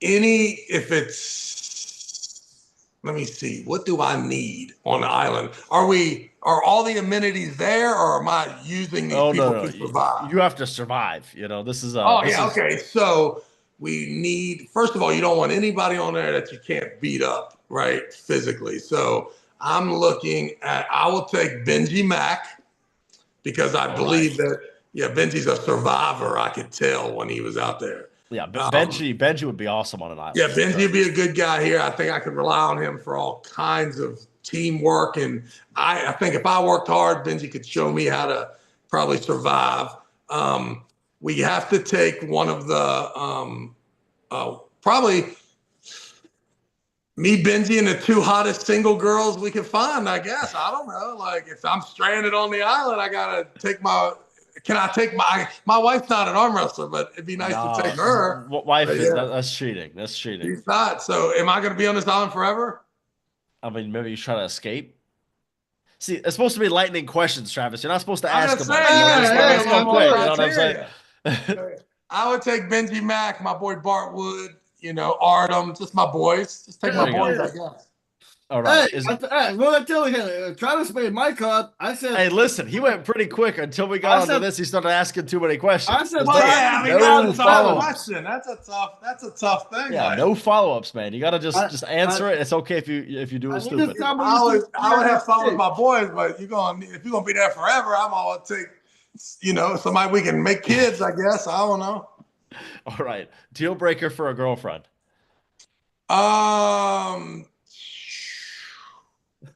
If it's, let me see, what do I need on the island? Are all the amenities there, or am I using these people to survive? You have to survive. This is okay. So we need, first of all, you don't want anybody on there that you can't beat up, right? Physically. So I'm looking at, I will take Benji Mack because I believe that, Benji's a survivor. I could tell when he was out there. Yeah, Benji would be awesome on an island. Yeah, Benji would be a good guy here. I think I could rely on him for all kinds of teamwork. And I think if I worked hard, Benji could show me how to probably survive. We have to take one of the, probably me, Benji, and the 2 hottest single girls we can find, I guess. I don't know. Like, if I'm stranded on the island, I got to take my Can I take my wife's not an arm wrestler, but it'd be nice to take her. Wife, But yeah, that's cheating. That's cheating. she's not. So am I going to be on this island forever? I mean, maybe you try to escape. See, it's supposed to be lightning questions, Travis. You're not supposed to I'm ask just them. saying, Hey, Let's hey, go I'm quick. all You know what I'm saying? I would take Benji Mack, my boy Bart Wood, Artem, just my boys. Just take my There you boys, go. I guess. All right. Hey, what I tell you, Travis made my cut. I said, Hey, listen, he went pretty quick until we got onto this. He started asking too many questions. I said, Well, yeah, I mean, no that's a tough follow-ups. question. That's a tough thing. Yeah, like, no follow-ups, man. You gotta just answer I- it. It's okay if you do I it need stupid. to I would have fun with my boys, but if you're gonna be there forever, I'm gonna take, somebody we can make kids. I guess I don't know. All right. Deal breaker for a girlfriend.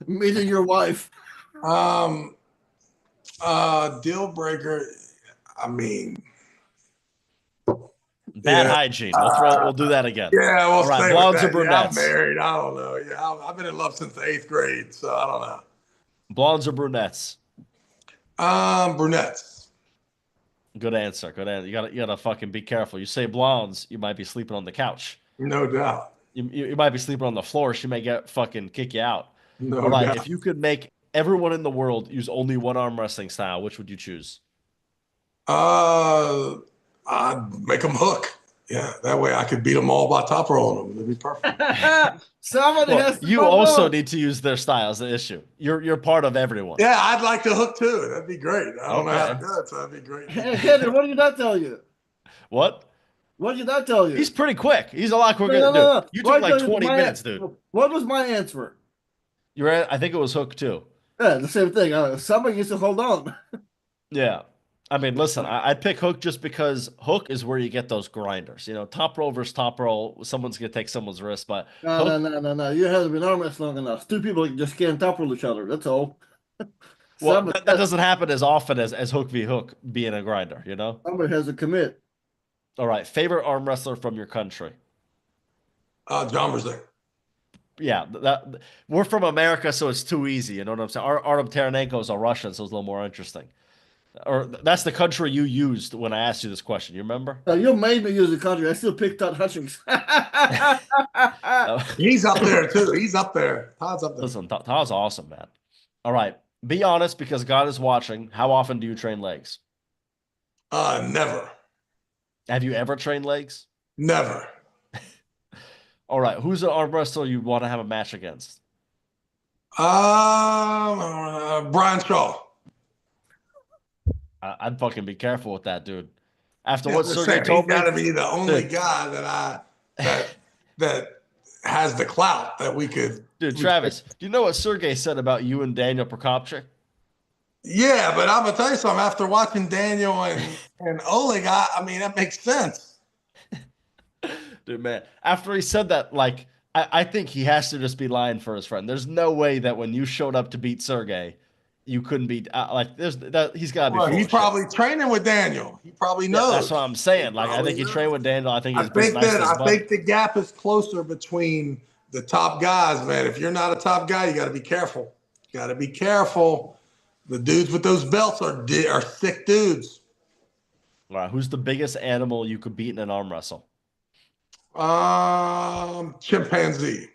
meeting your wife. Deal breaker. I mean, Bad Yeah. hygiene. We'll do that again. yeah, we'll All right, stay blondes with or that. Yeah, I'm brunettes? married. I don't know. Yeah, I've been in love since the 8th grade, so I don't know. Blondes or brunettes? Brunettes. Good answer. Good answer. You gotta fucking be careful. You say blondes, you might be sleeping on the couch. No doubt. You might be sleeping on the floor. She may kick you out. No All right. doubt. If you could make everyone in the world use only one arm wrestling style, which would you choose? I'd make them hook. Yeah, that way I could beat them all by top rolling them. It'd be perfect. Somebody Well, has to you go also on. need to use their style as the issue. You're part of everyone. Yeah, I'd like to hook too. That'd be great. I don't know how to Okay. do it, so that'd be great. Hey, Henry, what did that tell you? What? What did that tell you? He's pretty quick. He's a lot quicker. No. Dude, you What took like tell you 20 my- minutes, dude. What was my answer? I think it was hook too. Yeah, the same thing. Somebody needs to hold on. Yeah. I mean, listen, I'd pick hook just because hook is where you get those grinders. Top roll versus top roll, someone's going to take someone's wrist, but No, hook, no. You haven't been arm wrestling long enough. Two people just can't top roll each other. That's all. well, Somebody, that doesn't happen as often as hook v hook being a grinder, somebody has to commit. All right. Favorite arm wrestler from your country? John Brazil. Yeah, we're from America, so it's too easy. You know what I'm saying? Artem Taranenko is a Russian, so it's a little more interesting. Or that's the country you used when I asked you this question. You remember? You made me use the country. I still picked Todd Hutchings. He's up there too. He's up there. Todd's up there. Listen, Todd's awesome, man. All right, be honest because God is watching. How often do you train legs? Never. Have you ever trained legs? Never. All right, who's an arm wrestler you want to have a match against? Brian Shaw. I'd fucking be careful with that, dude. After Yeah, what I'm just Sergey saying, told he's got to me, be the only Dude. guy that has the clout that we could. dude, Travis, do you know what Sergey said about you and Daniel Prokopchik? Yeah, but I'm gonna tell you something. After watching Daniel and Oleg, I mean that makes sense. Dude, man, after he said that, I think he has to just be lying for his friend. There's no way that when you showed up to beat Sergey, you couldn't beat he's got to be. Well, full he's of shit. probably training with Daniel. He probably knows. That's what I'm saying. I think he trained with Daniel. I think I he's think nice that to his I buddy. think the gap is closer between the top guys, man. If you're not a top guy, you got to be careful. You got to be careful. The dudes with those belts are thick dudes. All right, who's the biggest animal you could beat in an arm wrestle? Chimpanzee.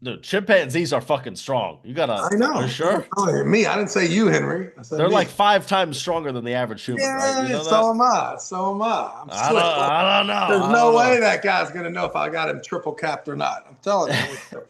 Dude, chimpanzees are fucking strong. You gotta. I know. Are you sure? Me. I didn't say you, Henry. I said They're me. like 5 times stronger than the average human, Yeah, right? You know so that? am I. So am I. I'm I slick. don't know. There's I no don't way know. that guy's gonna know if I got him triple capped or not. I'm telling you.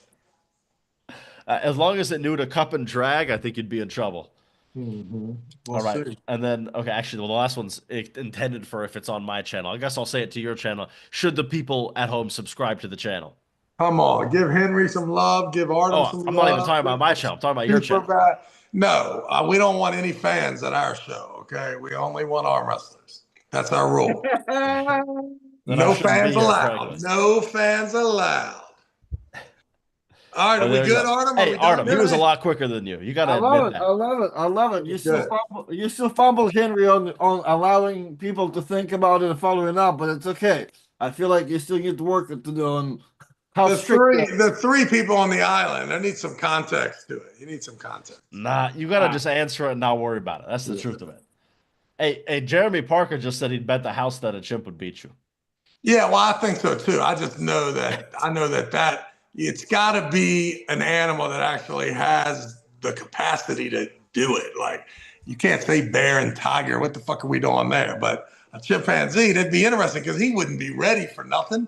As long as it knew to cup and drag, I think you'd be in trouble. We'll All right. see. And then, okay, actually, the last one's intended for if it's on my channel. I guess I'll say it to your channel. Should the people at home subscribe to the channel? Come on, give Henry some love. Give Artem some love. I'm not even talking about my channel. I'm talking about your Super channel. bad. No, we don't want any fans at our show. Okay, we only want arm wrestlers. That's our rule. Then I No shouldn't fans be here, allowed. frankly. No fans allowed. All right, Well, are we there you good, go. Artem? Hey, Artem, he was a lot quicker than you. You got to I admit love it. that. I love it. Good. You still fumble Henry on allowing people to think about it and following up, but it's okay. I feel like you still need to work to do on how strict. The three people on the island, there needs some context to it. You need some context. Nah, you got to just answer it and not worry about it. That's the truth of it. Hey, Jeremy Parker just said he'd bet the house that a chimp would beat you. Yeah, well, I think so too. I just know that that it's got to be an animal that actually has the capacity to do it. Like you can't say bear and tiger. What the fuck are we doing there? But a chimpanzee, that'd be interesting because he wouldn't be ready for nothing.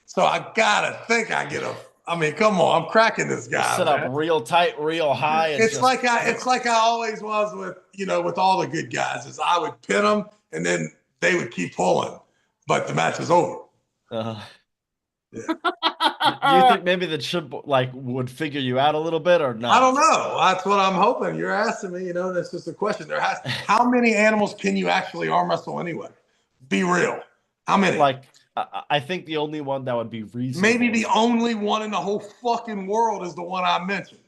So I gotta think I get a. I mean, come on, I'm cracking this You guy, sit up man. real tight, real high, and It's just like I always was with with all the good guys. Is I would pin them and then they would keep pulling, but the match is over. uh, Yeah. do you think maybe the chimp like would figure you out a little bit or I no? don't know. That's what I'm hoping. You're asking me, that's just a question. How many animals can you actually arm wrestle anyway? Be real. How many? Like I think the only one that would be Maybe reasonable the is only one in the whole fucking world is the one I mentioned.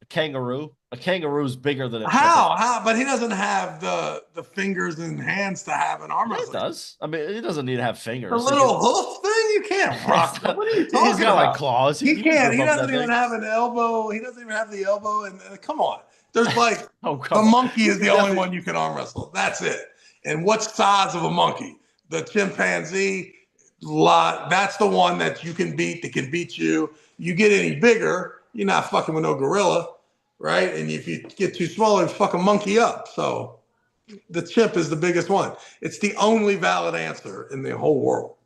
a kangaroo. A kangaroo's bigger than a chimp. How? But he doesn't have the fingers and hands to have an arm Yeah, it wrestling. does. I mean, he doesn't need to have The fingers. He little can. hoof thing, you can't rock that. What are you He's talking got like about? claws. He He can can't. grip He up that doesn't even thing. have an elbow. He doesn't even have the elbow. And come on, there's like Oh the come on. monkey is You the only definitely- one you can arm wrestle. That's it. And what size of a monkey? The chimpanzee. That's the one that you can beat. That can beat you. You get any bigger, you're not fucking with no gorilla, right? And if you get too small, you fuck a monkey up. So the chimp is the biggest one. It's the only valid answer in the whole world.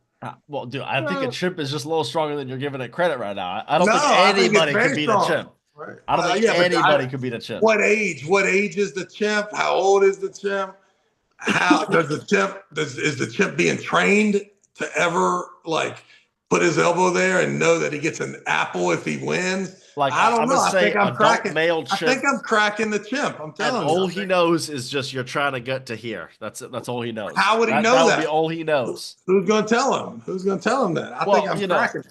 Well, dude, I think a Well, chimp is just a little stronger than you're giving it credit right now. I don't No, think I think it's anybody could very beat a strong. chimp. Right. I don't think Yeah, but anybody could beat a chimp. what age? What age is the chimp? How old is the chimp? How does the chimp? Is the chimp being trained to ever like put his elbow there and know that he gets an apple if he wins? Like I don't I'm know. gonna I say, think I'm adult cracking. male I think chimp, I'm cracking the chimp. I'm and telling you. all he knows is just you're trying to get to here. That's it. That's all he knows. How would he That know would be that? all he knows. Who's going to tell him? Who's going to tell him that? I think Well, I'm cracking.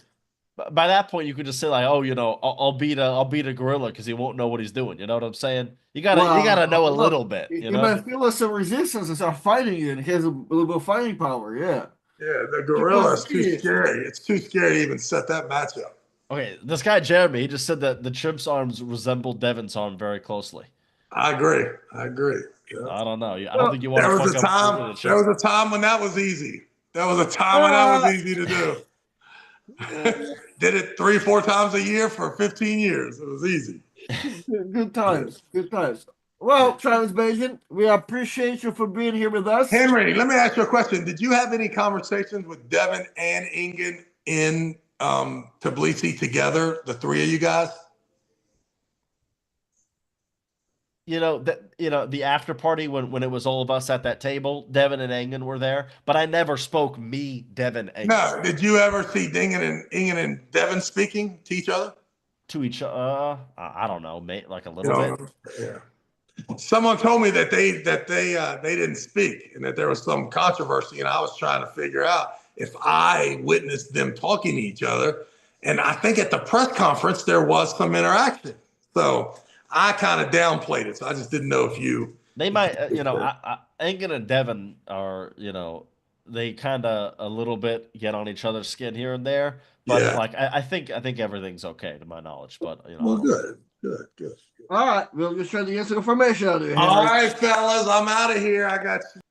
by that point, you could just say like, oh, I'll beat a gorilla because he won't know what he's doing. You know what I'm saying? You gotta know a little look, bit. You you know? might feel some resistance and start fighting you, and he has a little bit of fighting power. Yeah. Yeah, the gorilla is too Chimpanzee. scary. It's too scary to even set that match up. Okay, this guy Jeremy, he just said that the chimp's arms resemble Devin's arm very closely. I agree. I agree. Yeah. I don't know. I don't Well, think you want to fuck up with a There chimp. was a time when that was easy. There was a time when that was Uh, easy to do. Did it 3, 4 times a year for 15 years. It was easy. good times. Good times. Well, Travis Bagent, we appreciate you for being here with us. Henry, let me ask you a question. Did you have any conversations with Devin and Ingen in Tbilisi together, the three of you guys? The after party when it was all of us at that table, Devin and Engen were there, but I never spoke Devin, Engen No. Did you ever see Ingen and Devin speaking to each other? to each other. I don't know, mate, like a You little bit. know, yeah. Someone told me that they didn't speak and that there was some controversy, and I was trying to figure out if I witnessed them talking to each other. And I think at the press conference there was some interaction. So I kind of downplayed it. So I just didn't know if you. They might, Engen and Devin are, they kind of a little bit get on each other's skin here and there, but Yeah. like I think everything's okay to my knowledge. But Well, good. All right, we'll just try to get some information out of you. All Henry. right, fellas, I'm out of here. I got you.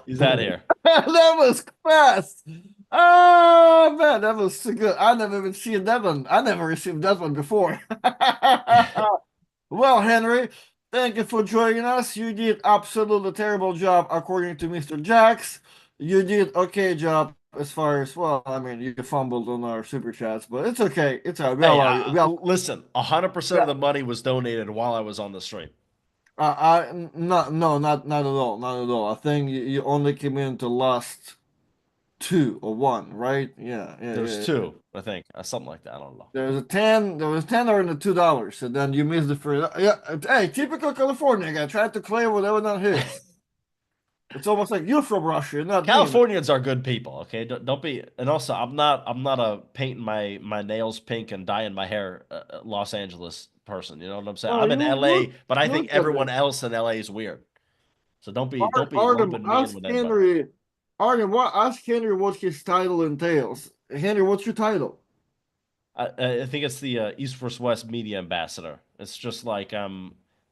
He's out here. That was fast. Oh man, that was so good. I never even seen that one. I never received that one before. Well, Henry, thank you for joining us. You did absolutely terrible job according to Mr. Jax. You did okay job as far as I mean, you fumbled on our super chats, but it's okay. It's all right. Hey, listen, 100% of the money was donated while I was on the stream. Not at all, not at all. I think you only came in to last 2 or 1, right? Yeah. There's 2, I think, something like that. I don't know. There was 10 or in the $2, and then you missed the first. Yeah, hey, typical California guy tried to claim whatever not his. It's almost like you're from Russia, not me. Californians are good people, okay? Don't be. And also, I'm not a painting my nails pink and dyeing my hair Los Angeles person. You know what I'm saying? Oh, I'm in LA, but I you think look everyone good. else in LA is weird. So don't be Artem, lumping me ask in with anybody. Henry. Ask Henry what his title entails. Henry, what's your title? I think it's the East vs. West Media Ambassador. It's just like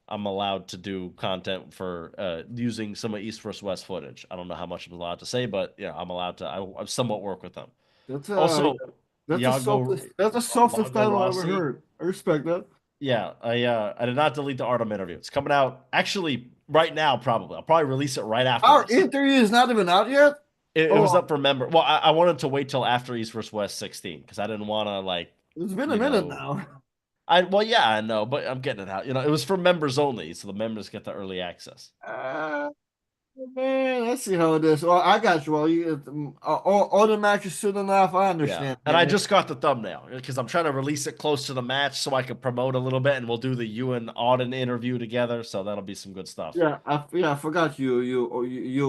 I'm allowed to do content for using some of East vs West footage. I don't know how much I'm allowed to say, but yeah, I'm allowed to. I somewhat work with them. That's Also, the softest Iago title I ever Rossi. heard. I respect that. Yeah, I did not delete the Artem interview. It's coming out actually right now. Probably I'll probably release it right after Our this. interview is not even out yet. It was Oh, up for member. Well, I wanted to wait till after East vs West 16 because I didn't want to like it's been a you minute know now. I well yeah I know but I'm getting it out. It was for members only, so the members get the early access. Uh, Man, let's see how it is. Well, I got you. Well, all the matches soon enough. I Yeah, understand, and I Henry. just got the thumbnail because I'm trying to release it close to the match so I can promote a little bit, and we'll do the you and Auden interview together. So that'll be some good stuff. I forgot you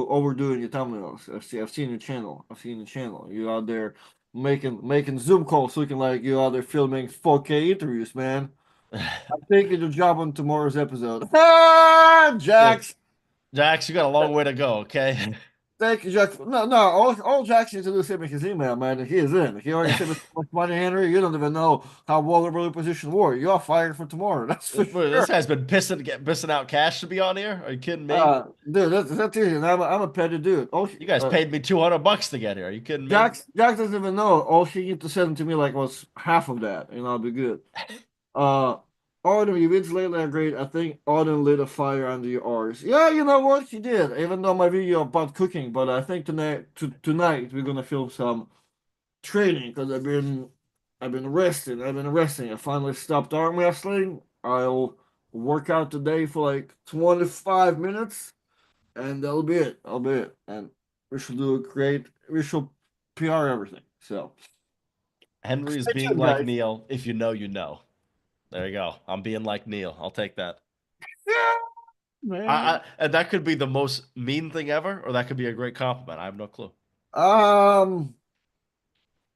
overdoing your thumbnails. I've seen your channel. I've seen your channel. You out there making Zoom calls looking like you out there filming 4K interviews, man. I'm taking your job on tomorrow's episode. Ah, Look, Jax. Jax, you got a long way to go. Okay. Thank you, Jack. No. All Jackson needs to do is send me his email, man. He is in. He already sent me so much money, Henry. You don't even know how vulnerable position we are. You're fired for tomorrow. That's for This sure. guy's been pissing out cash to be on here. Are you kidding me? Dude, that's easy. And I'm a petty dude. You guys paid me $200 to get here. Are you kidding me? Jack doesn't even know. All she needs to send to me like was half of that, and I'll be good. Uh, Autumn, your wins lately are great. I think Autumn lit a fire under your arse. Yeah, you know what? She did. Even though my video about cooking, but I think tonight we're gonna film some training because I've been resting. I've been resting. I finally stopped arm wrestling. I'll work out today for like 25 minutes, and that'll be it. I'll be it. And we should do a great. We should PR everything. So Henry is stay being tuned, like guys. Neil. If you know, you know. There you go. I'm being like Neil. I'll take that. Yeah, man. And that could be the most mean thing ever, or that could be a great compliment. I have no clue. Um,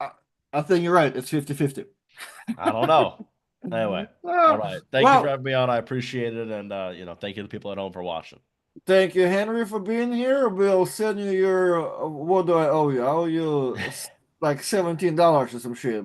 I, I think you're right. It's 50-50. I don't know. Anyway, all Ah, right. Thank you for well, having me on. I appreciate it, and thank you to the people at home for watching. thank you, Henry, for being here. We'll send you your. What do I owe you? I owe you like $17 or some shit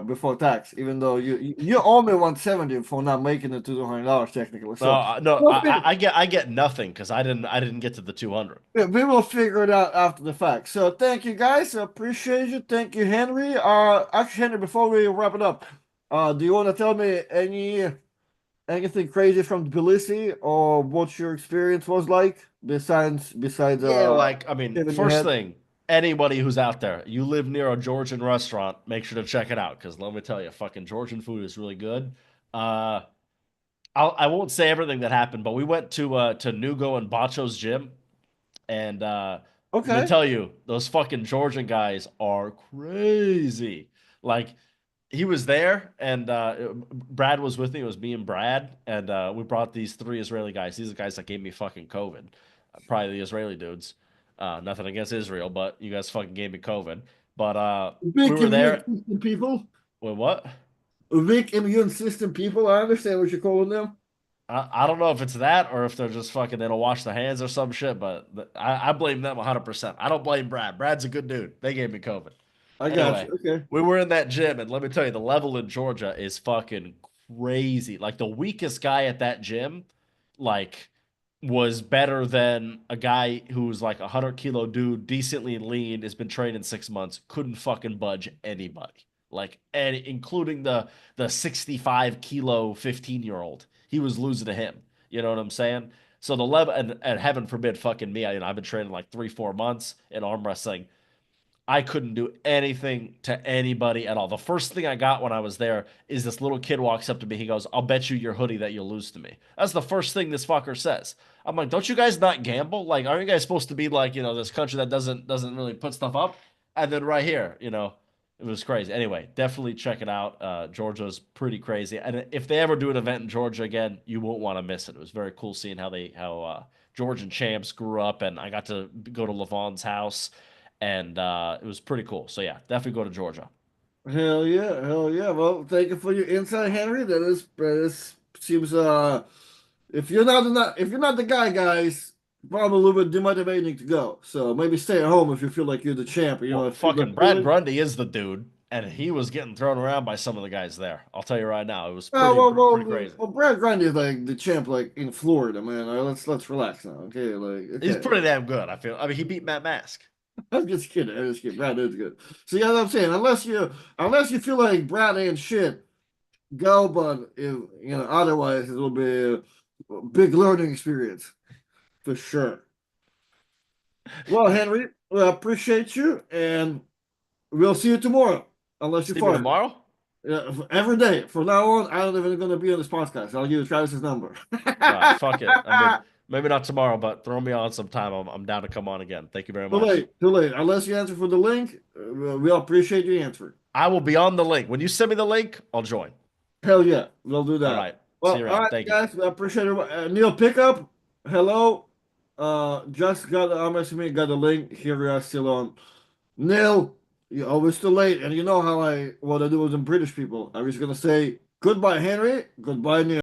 before tax. Even though you owe me 170 for not making it to $200 technically. No, So no, we'll figure, I get nothing because I didn't get to the 200. we will figure it out after the fact. So thank you guys. I appreciate you. Thank you, Henry. Actually, Henry, before we wrap it up, do you want to tell me anything crazy from Tbilisi or what your experience was like besides Yeah, like I mean, shaving your first head? thing, anybody who's out there, you live near a Georgian restaurant, make sure to check it out because let me tell you, fucking Georgian food is really good. Uh, I won't say everything that happened, but we went to Nugo and Bacho's gym, and let me Okay. tell you, those fucking Georgian guys are crazy. Like he was there, and Brad was with me. It was me and Brad, and we brought these three Israeli guys. These are the guys that gave me fucking COVID. Probably the Israeli dudes. Nothing against Israel, but you guys fucking gave me COVID. But we Big were immune there. system people. Wait, what? Weak immune system people. I understand what you're calling them. I don't know if it's that or if they're just fucking they don't wash their hands or some shit, but I blame them 100%. I don't blame Brad. Brad's a good dude. They gave me COVID. I got Anyway, you. Okay. we were in that gym, and let me tell you, the level in Georgia is fucking crazy. Like the weakest guy at that gym, like, was better than a guy who's like 100 kilo dude, decently lean, has been training 6 months, couldn't fucking budge anybody. Like, and including the 65 kilo 15-year-old, he was losing to him. You know what I'm saying? So the level, and heaven forbid, fucking me. I've been training like 3 4 months in arm wrestling. I couldn't do anything to anybody at all. The first thing I got when I was there is this little kid walks up to me. He goes, "I'll bet you your hoodie that you'll lose to me." That's the first thing this fucker says. I'm like, "Don't you guys not gamble? Like, aren't you guys supposed to be like, this country that doesn't really put stuff up?" And then right here, it was crazy. Anyway, definitely check it out. Georgia's pretty crazy, and if they ever do an event in Georgia again, you won't want to miss it. It was very cool seeing how Georgian champs grew up, and I got to go to Levon's house and it was pretty cool. So yeah, definitely go to Georgia. Hell yeah. Hell yeah. Well, thank you for your insight, Henry. That seems if you're not the guy, guys, probably a little bit demotivating to go. So maybe stay at home if you feel like you're the champ. Well, Feel the fucking Brad feeling. Grundy is the dude, and he was getting thrown around by some of the guys there. I'll tell you right now, it was pretty crazy. Well, Brad Grundy is like the champ, like in Florida, man. Let's relax now, okay? He's Okay. pretty damn good. I feel. I mean, he beat Matt Mask. I'm just kidding. I'm just kidding. Brad is good. So yeah, that's what I'm saying. Unless you feel like Brad ain't shit, go. But if otherwise, it will be a big learning experience for sure. Well, Henry, I appreciate you, and we'll see you tomorrow. Unless you See me fire. tomorrow. Yeah, every day. From now on, I don't even gonna be on this podcast. I'll give you Travis's number. Fuck it. I mean, maybe not tomorrow, but throw me on sometime. I'm down to come on again. Thank you very Too much. late. Too late. Unless you answer for the link, we'll appreciate your answer. I will be on the link. When you send me the link, I'll join. Hell yeah, we'll do All that. right. See Well, you all around. right, Thank you. guys. I appreciate it. Neil Pickup, hello. Just got. I'm assuming got the link. Here we are still on. Neil, you're always too late, and you know how what I do with the British people. I was gonna say goodbye, Henry. Goodbye, Neil.